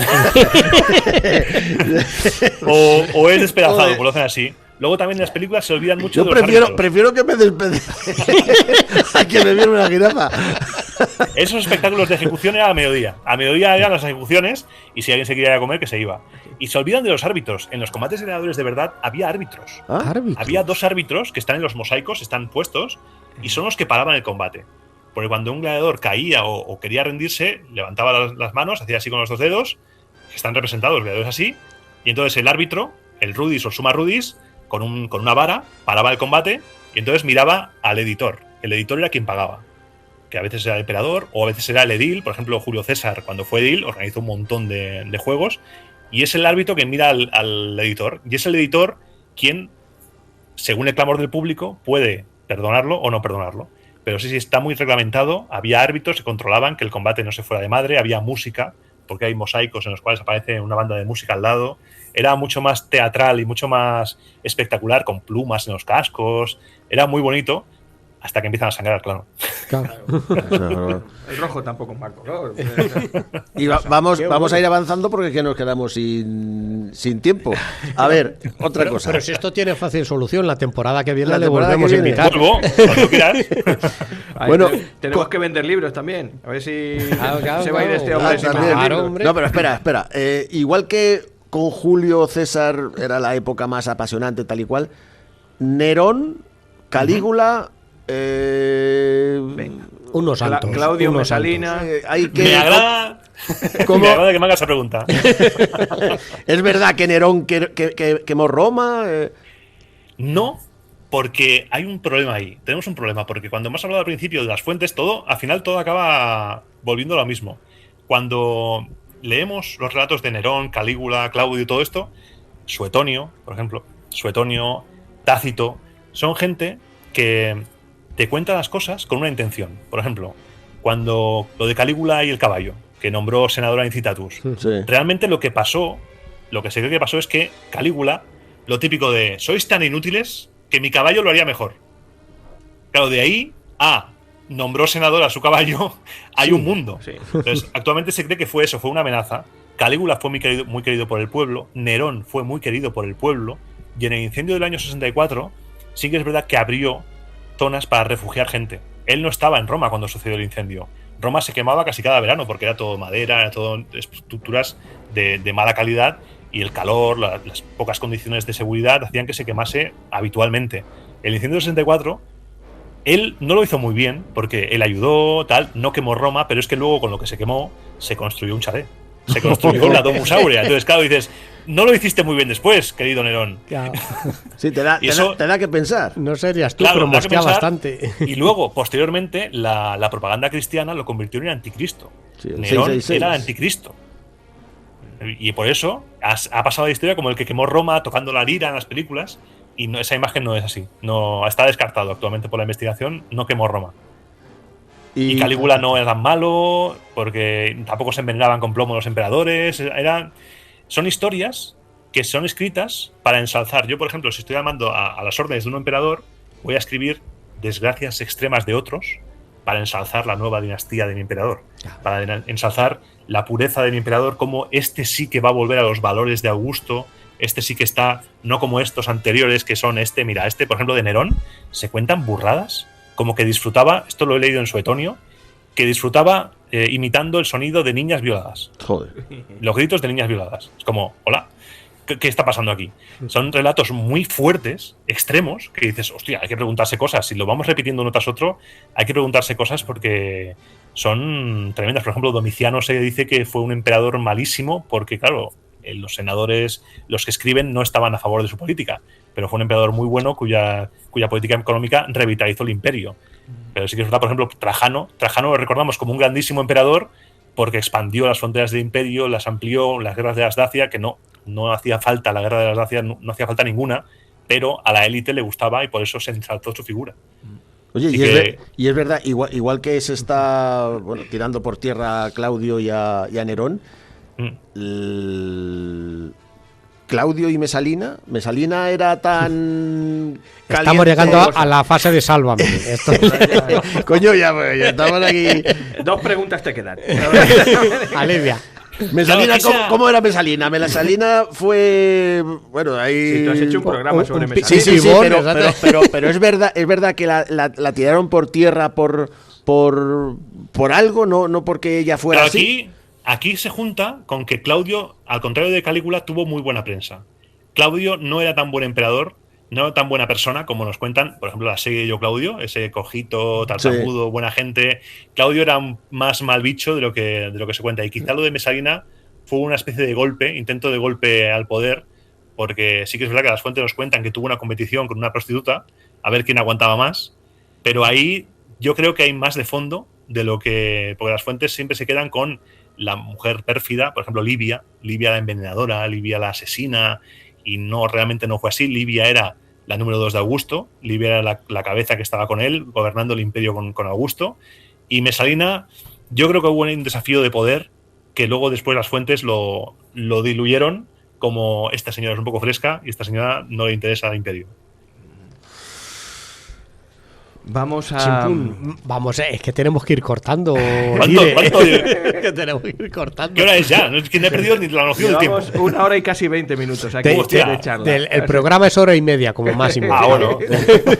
o es despedazado, pues lo hacen así. Luego también en las películas se olvidan mucho de los árbitros. Prefiero que me despedece a que me viera una jirafa. Esos espectáculos de ejecución eran a mediodía. A mediodía eran las ejecuciones y si alguien se quería ir a comer, que se iba. Y se olvidan de los árbitros. En los combates de gladiadores de verdad había árbitros. Había 2 árbitros que están en los mosaicos, están puestos, y son los que paraban el combate. Porque cuando un gladiador caía o quería rendirse, levantaba las manos, hacía así con los 2 dedos, que están representados los gladiadores así, y entonces el árbitro, el rudis o el summa rudis, con una vara, paraba el combate y entonces miraba al editor. El editor era quien pagaba, que a veces era el emperador o a veces era el edil. Por ejemplo, Julio César, cuando fue edil, organizó un montón de juegos, y es el árbitro quien mira al editor, y es el editor quien, según el clamor del público, puede perdonarlo o no perdonarlo. Pero sí, está muy reglamentado. Había árbitros que controlaban que el combate no se fuera de madre, había música, porque hay mosaicos en los cuales aparece una banda de música al lado. Era mucho más teatral y mucho más espectacular, con plumas en los cascos. Era muy bonito, hasta que empiezan a sangrar, claro. El rojo tampoco es mal color. Y vamos a ir avanzando porque que nos quedamos sin tiempo. A ver, otra cosa. Pero si esto tiene fácil solución, la temporada que viene le volvemos a invitar. Vuelvo, cuando quieras. Bueno, tenemos que vender libros también. A ver si se va a ir este hombre sin vender libros. No, pero espera. Igual que con Julio César era la época más apasionante, tal y cual, Nerón, Calígula... unos santos. Claudio Mesalina. Me agrada que me hagas esa pregunta. ¿Es verdad que Nerón quemó Roma? No, porque hay un problema ahí. Tenemos un problema, porque cuando hemos hablado al principio de las fuentes, al final todo acaba volviendo a lo mismo. Cuando leemos los relatos de Nerón, Calígula, Claudio y todo esto, Suetonio, por ejemplo, Tácito, son gente que te cuenta las cosas con una intención. Por ejemplo, cuando lo de Calígula y el caballo, que nombró senadora Incitatus, realmente lo que se cree que pasó es que Calígula, lo típico de sois tan inútiles que mi caballo lo haría mejor. Claro, de ahí nombró senador a su caballo, hay un mundo. Sí. Entonces, actualmente se cree que fue eso, fue una amenaza. Calígula fue muy querido por el pueblo, Nerón fue muy querido por el pueblo, y en el incendio del año 64 sí que es verdad que abrió zonas para refugiar gente. Él no estaba en Roma cuando sucedió el incendio. Roma se quemaba casi cada verano porque era todo madera, era todo estructuras de mala calidad, y el calor, las pocas condiciones de seguridad hacían que se quemase habitualmente. El incendio del 64, él no lo hizo muy bien porque él ayudó, no quemó Roma, pero es que luego con lo que se quemó se construyó un chalet. Se construyó la Domus Aurea. Entonces, claro, dices, no lo hiciste muy bien después, querido Nerón. Claro. Sí, te da que pensar. No serías tú, pero mosquea bastante. Y luego, posteriormente, la propaganda cristiana lo convirtió en anticristo. Sí, Nerón era anticristo. Y por eso ha pasado a la historia como el que quemó Roma tocando la lira en las películas, y esa imagen no es así. No, está descartado actualmente por la investigación, no quemó Roma. Y Calígula no era tan malo, porque tampoco se envenenaban con plomo los emperadores. Son historias que son escritas para ensalzar. Yo, por ejemplo, si estoy llamando a las órdenes de un emperador, voy a escribir desgracias extremas de otros para ensalzar la nueva dinastía de mi emperador. Para ensalzar la pureza de mi emperador, como este sí que va a volver a los valores de Augusto, este sí que está, no como estos anteriores que son mira, por ejemplo, de Nerón, se cuentan burradas, como que disfrutaba, esto lo he leído en Suetonio, que disfrutaba imitando el sonido de niñas violadas. Joder. Los gritos de niñas violadas. Es como, hola, ¿qué está pasando aquí? Son relatos muy fuertes, extremos, que dices, hostia, hay que preguntarse cosas. Si lo vamos repitiendo uno tras otro, hay que preguntarse cosas porque son tremendas. Por ejemplo, Domiciano se dice que fue un emperador malísimo porque, claro, los senadores, los que escriben, no estaban a favor de su política, pero fue un emperador muy bueno cuya política económica revitalizó el imperio. Pero sí que es verdad, por ejemplo, Trajano lo recordamos como un grandísimo emperador porque expandió las fronteras del imperio, las amplió, las guerras de las Dacia, que no hacía falta la guerra de las Dacia, no hacía falta ninguna, pero a la élite le gustaba y por eso se ensalzó su figura. Oye, y es verdad, igual que se está tirando por tierra a Claudio y a Nerón, Claudio y Mesalina era tan caliente. Estamos llegando a la fase de Sálvame. Coño, ya estamos aquí. 2 preguntas te quedan. Alivia. Mesalina, ¿cómo era Mesalina? Mesalina fue, bueno, ahí. Sí, tú has hecho un programa sobre Mesalina. Sí, pero es verdad que la tiraron por tierra por algo, no porque ella fuera así. Aquí se junta con que Claudio, al contrario de Calígula, tuvo muy buena prensa. Claudio no era tan buen emperador, no era tan buena persona como nos cuentan, por ejemplo, la serie de Yo Claudio, ese cojito, tartamudo, buena gente. Claudio era más mal bicho de lo que se cuenta. Y quizá lo de Mesalina fue una especie de intento de golpe al poder, porque sí que es verdad que las fuentes nos cuentan que tuvo una competición con una prostituta, a ver quién aguantaba más, pero ahí yo creo que hay más de fondo de lo que... Porque las fuentes siempre se quedan con la mujer pérfida, por ejemplo, Livia la envenenadora, Livia la asesina, y realmente no fue así. Livia era la número 2 de Augusto, Livia era la cabeza que estaba con él, gobernando el imperio con Augusto, y Mesalina, yo creo que hubo un desafío de poder que luego después las fuentes lo diluyeron como esta señora es un poco fresca y esta señora no le interesa al imperio. Vamos, es que tenemos que ir cortando. ¿Cuánto? Que tenemos que ir cortando. ¿Qué hora es ya? No es que no he perdido ni la noción del tiempo. 1 hora y casi 20 minutos aquí de charla. El programa es 1 hora y media como máximo. Bueno.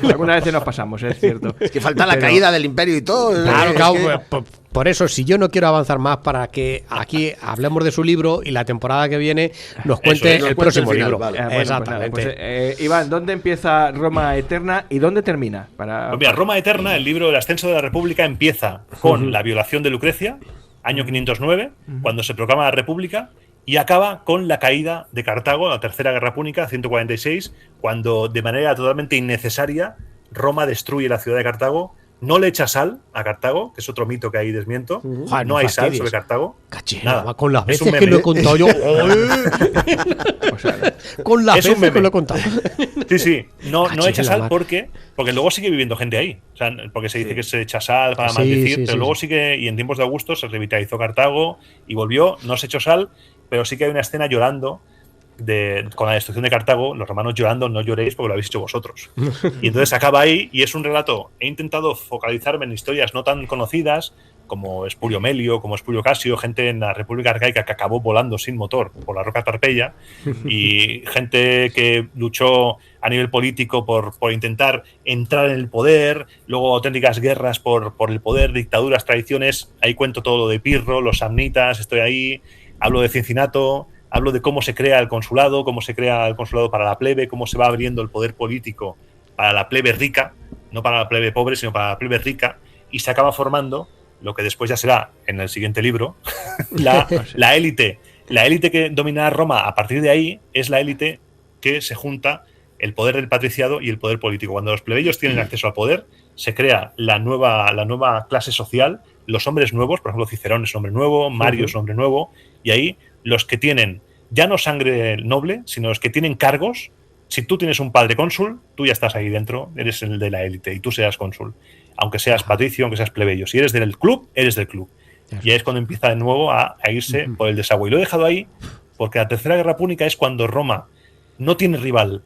Alguna vez nos pasamos, es cierto. Es que falta la caída del imperio y todo. Claro. Por eso, si yo no quiero avanzar más para que aquí hablemos de su libro y la temporada que viene nos cuente el próximo libro. Vale. Exactamente. Iván, ¿dónde empieza Roma Eterna y dónde termina? Mira, Roma Eterna, el libro del ascenso de la República, empieza con la violación de Lucrecia, año 509, cuando se proclama la República, y acaba con la caída de Cartago, la Tercera Guerra Púnica, 146, cuando de manera totalmente innecesaria Roma destruye la ciudad de Cartago. No le echa sal a Cartago, que es otro mito que ahí desmiento. No hay sal sobre Cartago. Nada. Con las veces que lo he contado yo. Con las veces que lo he contado. Sí. No echa sal porque luego sigue viviendo gente ahí. O sea, porque se dice que se echa sal para maldecir, pero luego sigue, y en tiempos de Augusto se revitalizó Cartago y volvió. No se echó sal, pero sí que hay una escena llorando con la destrucción de Cartago, los romanos llorando, no lloréis porque lo habéis hecho vosotros. Y entonces acaba ahí y es un relato. He intentado focalizarme en historias no tan conocidas como Espurio Melio, como Espurio Casio, gente en la República Arcaica que acabó volando sin motor por la roca Tarpeya, y gente que luchó a nivel político por intentar entrar en el poder, luego auténticas guerras por el poder, dictaduras, traiciones. Ahí cuento todo lo de Pirro, los samnitas, estoy ahí, hablo de Cincinato, hablo de cómo se crea el consulado para la plebe, cómo se va abriendo el poder político para la plebe rica, no para la plebe pobre, sino para la plebe rica, y se acaba formando lo que después ya será, en el siguiente libro, la élite. La élite que dominará Roma a partir de ahí es la élite que se junta el poder del patriciado y el poder político. Cuando los plebeyos tienen acceso al poder, se crea la nueva clase social, los hombres nuevos, por ejemplo, Cicerón es un hombre nuevo, Mario es un hombre nuevo, y ahí los que tienen ya no sangre noble, sino los que tienen cargos, Si tú tienes un padre cónsul, tú ya estás ahí dentro, eres el de la élite y tú seas cónsul. Aunque seas patricio, aunque seas plebeyo. Si eres del club, eres del club. Y ahí es cuando empieza de nuevo a irse por el desagüe. Y lo he dejado ahí porque la Tercera Guerra Púnica es cuando Roma no tiene rival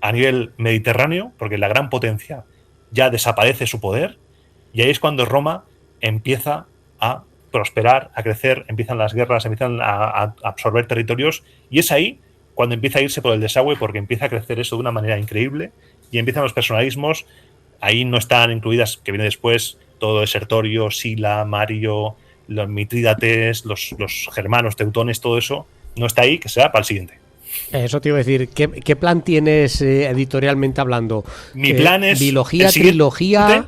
a nivel mediterráneo, porque la gran potencia ya desaparece su poder, y ahí es cuando Roma empieza a prosperar, a crecer, empiezan las guerras, empiezan a absorber territorios, y es ahí cuando empieza a irse por el desagüe, porque empieza a crecer eso de una manera increíble, y empiezan los personalismos. Ahí no están incluidas, que viene después, todo Sertorio, Sila, Mario, los Mitrídates, los germanos, teutones, todo eso, no está ahí, que sea para el siguiente. Eso te iba a decir. ¿Qué plan tienes editorialmente hablando? Mi plan es... ¿Bilogía, trilogía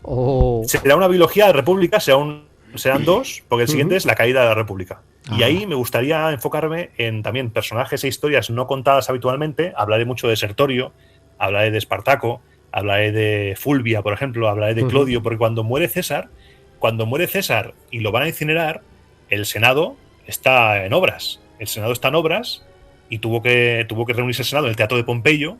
o...? Será una bilogía de República, serán dos, porque el siguiente es la caída de la República. Y ahí me gustaría enfocarme en también personajes e historias no contadas habitualmente. Hablaré mucho de Sertorio, hablaré de Espartaco, hablaré de Fulvia, por ejemplo, hablaré de Clodio, porque cuando muere César y lo van a incinerar, el Senado está en obras. El Senado está en obras y tuvo que reunirse el Senado en el Teatro de Pompeyo,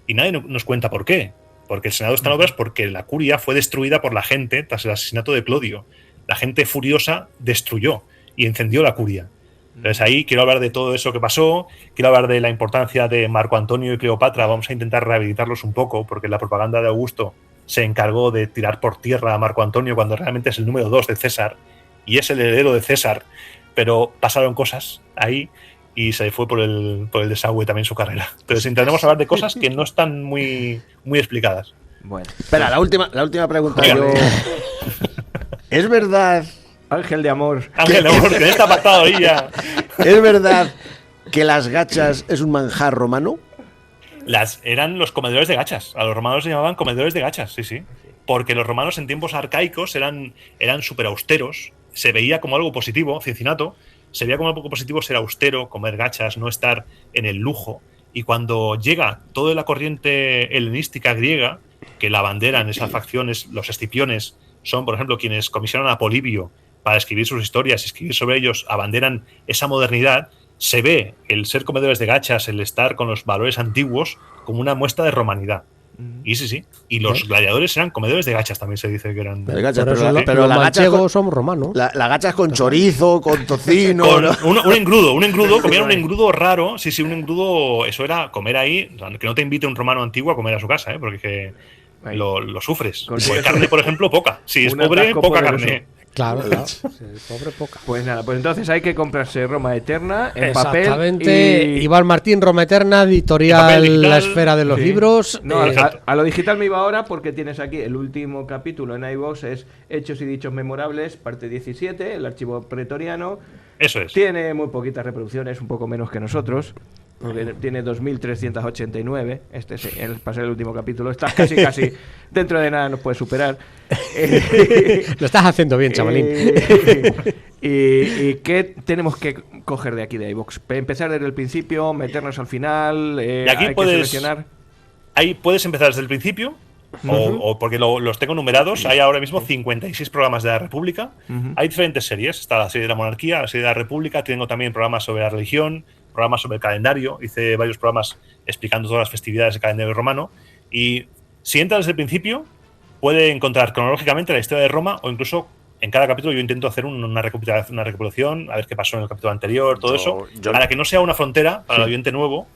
y nadie nos cuenta por qué. Porque el Senado está en obras porque la curia fue destruida por la gente tras el asesinato de Clodio. La gente furiosa destruyó y encendió la curia. Entonces ahí quiero hablar de todo eso que pasó, quiero hablar de la importancia de Marco Antonio y Cleopatra. Vamos a intentar rehabilitarlos un poco, porque la propaganda de Augusto se encargó de tirar por tierra a Marco Antonio cuando realmente es el número 2 de César y es el heredero de César, pero pasaron cosas ahí y se fue por el desagüe también su carrera. Entonces intentaremos hablar de cosas que no están muy explicadas. Bueno, espera, la última pregunta. ¿Es verdad, Ángel de Amor, que está pactado ahí ya? ¿Es verdad que las gachas es un manjar romano? Eran los comedores de gachas. A los romanos se llamaban comedores de gachas, sí. Porque los romanos en tiempos arcaicos eran súper austeros. Se veía como algo positivo, Cincinato, se veía como algo positivo ser austero, comer gachas, no estar en el lujo. Y cuando llega toda la corriente helenística griega, que la abanderan esas facciones, los escipiones, son, por ejemplo, quienes comisionan a Polibio para escribir sus historias y escribir sobre ellos, abanderan esa modernidad. Se ve el ser comedores de gachas, el estar con los valores antiguos, como una muestra de romanidad. Y sí. Y los gladiadores eran comedores de gachas, también se dice que eran. Gachas, pero los manchegos son romanos. La gachas con chorizo, con tocino. Un engrudo, comían un engrudo raro. Sí, un engrudo, eso era comer ahí. Que no te invite un romano antiguo a comer a su casa, porque lo sufres. Pues carne, por ejemplo, poca. Si es pobre, poca carne. Claro. Pobre poca. Pues nada, pues entonces hay que comprarse Roma Eterna en Exactamente. papel. Iván Martín, Roma Eterna, editorial La Esfera de los Libros. No, a lo digital me iba ahora porque tienes aquí el último capítulo en iVoox, es Hechos y Dichos Memorables, parte 17, el archivo pretoriano. Eso es. Tiene muy poquitas reproducciones, un poco menos que nosotros. Porque tiene 2.389. Este es el pasar el último capítulo. Estás casi. Dentro de nada nos puedes superar. Lo estás haciendo bien, chavalín. ¿Y qué tenemos que coger de aquí de iVoox? Empezar desde el principio, meternos al final. Y aquí hay que seleccionar. Ahí puedes empezar desde el principio. O porque los tengo numerados. Hay ahora mismo 56 programas de la República. Hay diferentes series. Está la serie de la monarquía, la serie de la República. Tengo también programas sobre la religión, programas sobre el calendario. Hice varios programas explicando todas las festividades del calendario romano. Y si entras desde el principio, puede encontrar cronológicamente la historia de Roma, o incluso en cada capítulo yo intento hacer una recopilación, a ver qué pasó en el capítulo anterior, todo eso, para que no sea una frontera para el oyente nuevo.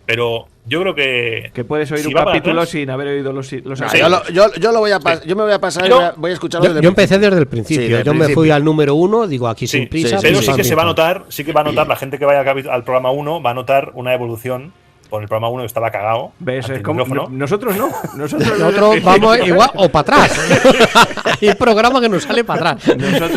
Pero yo creo que puedes oír un capítulo sin haber oído los yo lo voy a pasar, yo me voy a pasar, voy a escucharlo. Yo empecé desde el principio. Yo me fui al número 1, digo aquí sin prisa. Pero sí que se va a notar, la gente que vaya al programa 1 va a notar una evolución. Por el programa 1 estaba cagado. ¿Ves? Nosotros no. Nosotros vamos igual o para atrás. Hay programa que nos sale para atrás.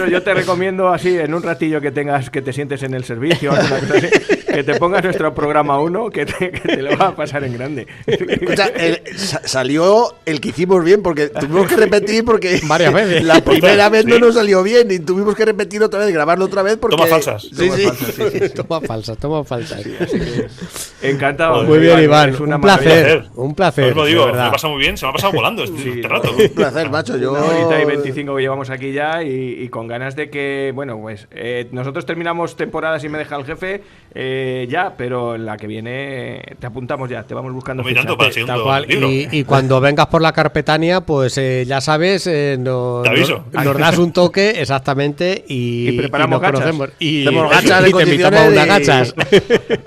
Yo te recomiendo así, en un ratillo que te sientes en el servicio, alguna cosa así, que te pongas nuestro programa 1, que te lo va a pasar en grande. Escucha, salió el que hicimos bien, porque tuvimos que repetir, porque varias veces. La primera vez no nos salió bien y tuvimos que repetir otra vez, grabarlo otra vez. Porque... Toma falsas. Toma falsas. Encantado. Muy bien, Iván. Un placer. Os lo digo, me pasa muy bien, se me ha pasado volando este rato. Un placer, macho. Una horita y 25 que llevamos aquí ya y con ganas de que, bueno, pues nosotros terminamos temporada si me deja el jefe. ya, pero la que viene te apuntamos ya, te vamos buscando fecha. Tal cual. Y cuando vengas por la Carpetania, pues ya sabes, nos das un toque exactamente y preparamos gachas. Y te invitamos a unas gachas.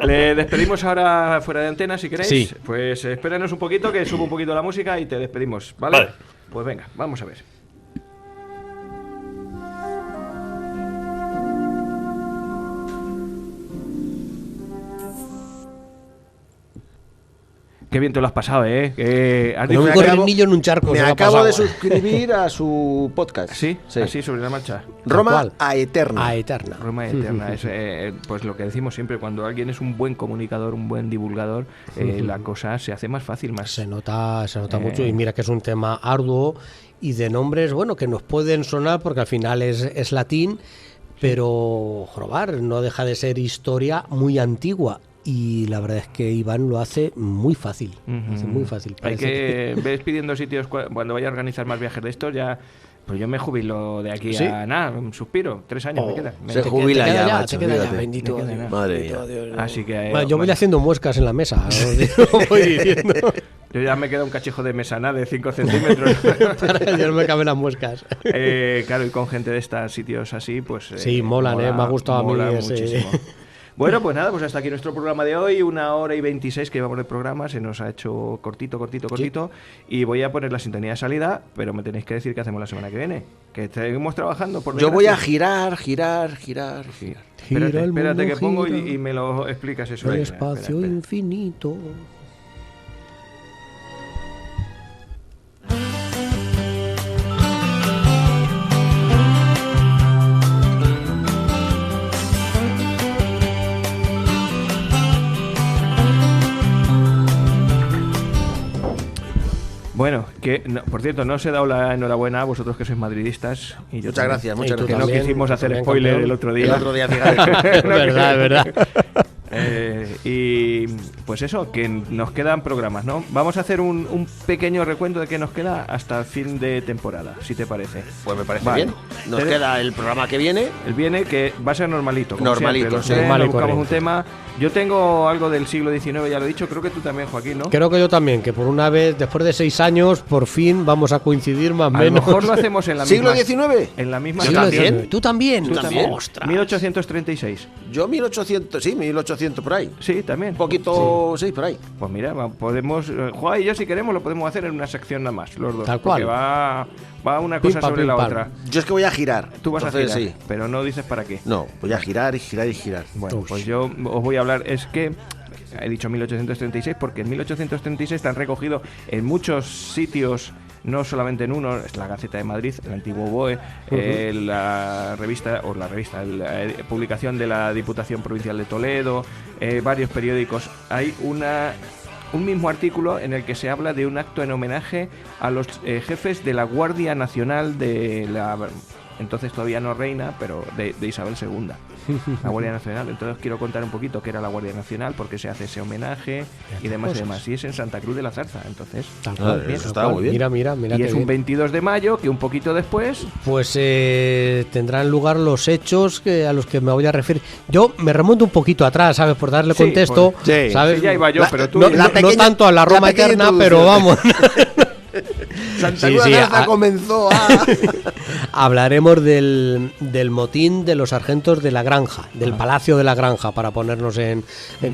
Le despedimos ahora fuera de antena, si queréis. Sí. Pues espéranos un poquito, que subo un poquito la música y te despedimos, ¿vale? Pues venga, vamos a ver. Qué bien te lo has pasado, ¿eh? Un corrinillo en un charco. Me acabo de suscribir a su podcast. ¿Sí? Así, sobre la marcha. Roma a Eterna. Roma a Eterna. Es, pues lo que decimos siempre, cuando alguien es un buen comunicador, un buen divulgador, la cosa se hace más fácil, más... Se nota mucho, y mira que es un tema arduo y de nombres, bueno, que nos pueden sonar porque al final es latín, pero, joder, no deja de ser historia muy antigua. Y la verdad es que Iván lo hace muy fácil. Hace muy fácil. Hay que ves pidiendo sitios cuando vaya a organizar más viajes de estos ya. Pues yo me jubilo de aquí a nada, un suspiro, 3 años me queda. Se jubila ya, macho, te queda ya, bendito Dios. Madre mía. Así que bueno, yo voy haciendo muescas en la mesa, voy diciendo. Yo ya me queda un cachijo de mesana de 5 centímetros. Para yo no me caben las muescas. Claro, y con gente de estos sitios así, pues... sí, molan, me ha gustado a mí muchísimo. Bueno, pues nada, pues hasta aquí nuestro programa de hoy, 1 hora y 26 que llevamos de programa, se nos ha hecho cortito, y voy a poner la sintonía de salida, pero me tenéis que decir qué hacemos la semana que viene, que seguimos trabajando. Por yo voy a girar. Espérate que pongo y me lo explicas eso. El espacio infinito. Bueno, que por cierto, no os he dado la enhorabuena a vosotros que sois madridistas. Y yo muchas gracias. Que no quisimos hacer spoiler el otro día. Fíjate. Es verdad. Y pues eso, que nos quedan programas, ¿no? Vamos a hacer un pequeño recuento de qué nos queda hasta el fin de temporada, si te parece. Pues me parece bien. Nos queda el programa que viene. El viene, que va a ser normalito. Normalito, buscamos un tema. Yo tengo algo del siglo XIX, ya lo he dicho. Creo que tú también, Joaquín, ¿no? Creo que yo también, que por una vez, después de 6 años, por fin vamos a coincidir más o menos. A lo mejor lo hacemos en la misma... ¿Siglo XIX? En la misma... ¿Yo también? ¿Tú también? Ostras. 1836. Yo 1800 por ahí. Sí, también. Un poquito, sí, por ahí. Pues mira, podemos... Juan y yo, si queremos, lo podemos hacer en una sección nada más, los dos. Tal cual. Va una cosa sobre la otra. Yo es que voy a girar. Tú vas a girar, sí. Pero no dices para qué. No, voy a girar y girar y girar. Bueno, pues yo os voy a hablar... Es que he dicho 1836 porque en 1836 están recogidos en muchos sitios, no solamente en uno, es la Gaceta de Madrid, el antiguo BOE, la publicación de la Diputación Provincial de Toledo, varios periódicos. Hay un mismo artículo en el que se habla de un acto en homenaje a los jefes de la Guardia Nacional de la... Entonces todavía no reina, pero de Isabel II, la Guardia Nacional. Entonces quiero contar un poquito qué era la Guardia Nacional, por qué se hace ese homenaje y demás y demás. Y es en Santa Cruz de la Zarza, entonces. Bien, eso está muy bien. Mira. Y es un 22 de mayo, que un poquito después... Pues tendrán lugar los hechos a los que me voy a referir. Yo me remonto un poquito atrás, ¿sabes? Por darle contexto. Pues, ¿sabes? Sí, ya iba yo, pero tú... No tanto a la Roma Eterna, pero vamos... Santa Cruz de la Zarza comenzó a... Hablaremos del motín de los sargentos de la Granja, del Palacio de la Granja, para ponernos en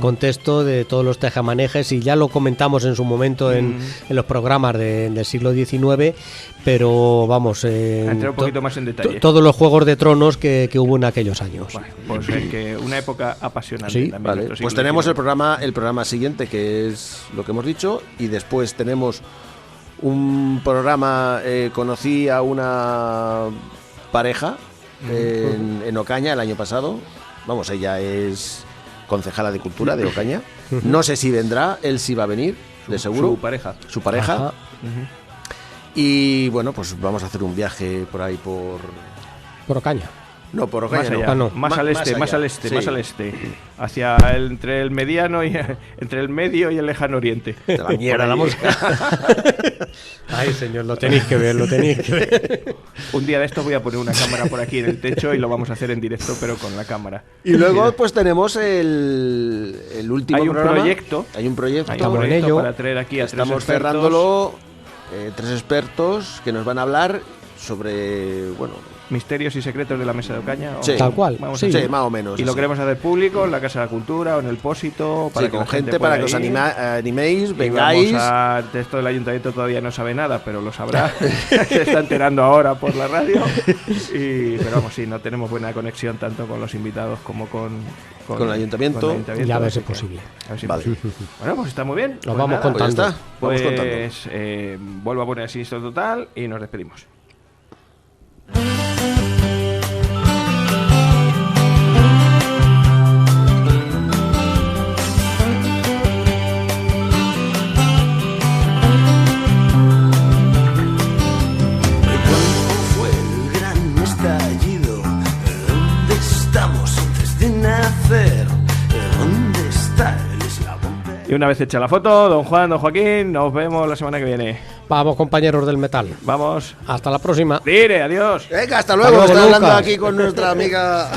contexto de todos los tejamanejes, y ya lo comentamos en su momento en los programas del siglo XIX, pero vamos... entrar un poquito más en detalle. Todos los Juegos de Tronos que hubo en aquellos años. Bueno, pues es que una época apasionante. Sí, también. Vale. Pues tenemos el programa siguiente, que es lo que hemos dicho, y después tenemos... un programa, conocí a una pareja en Ocaña el año pasado. Vamos, ella es concejala de Cultura de Ocaña. No sé si vendrá, él sí va a venir, de seguro. Su pareja. Ajá. Y bueno, pues vamos a hacer un viaje por ahí por Ocaña. No, por más allá, no. más al este, allá. más al este, Sí. más al este. Hacia entre el mediano y entre el medio y el lejano oriente. De la mierda, la música. Ay, señor, lo tenéis que ver, lo tenéis que ver. Un día de estos voy a poner una cámara por aquí en el techo y lo vamos a hacer en directo, pero con la cámara. Y luego pues tenemos el último Hay un programa. proyecto. Hay un proyecto. Hay un Estamos en proyecto ello. para traer aquí a Estamos tres expertos. cerrándolo. 3 expertos que nos van a hablar sobre, bueno, Misterios y secretos de la mesa de Ocaña. Sí. Tal cual. Vamos Sí. a sí, más o menos. Y lo así. queremos hacer público en la Casa de la Cultura o en el Pósito. Sí, que con la gente para pueda que os ir. animéis, Y vengáis. vamos a, de esto del ayuntamiento todavía no sabe nada, pero lo sabrá. Se está enterando ahora por la radio. Pero vamos, sí, no tenemos buena conexión tanto con los invitados como con el ayuntamiento. Ya a ver si así es que, posible. a ver si Vale. es posible. Bueno, pues está muy bien. Lo Pues vamos nada, contando. Pues ya está, vamos Pues contando. vuelvo a poner el siniestro total y nos despedimos. ¿Cuándo fue el gran estallido? ¿Dónde estamos antes de nacer? ¿Dónde está el eslabón? Y una vez hecha la foto, don Juan, don Joaquín, nos vemos la semana que viene. Vamos, compañeros del metal. Vamos. Hasta la próxima. Dire, adiós. Venga, hasta luego. luego, Está hablando Lucas. aquí con nuestra amiga.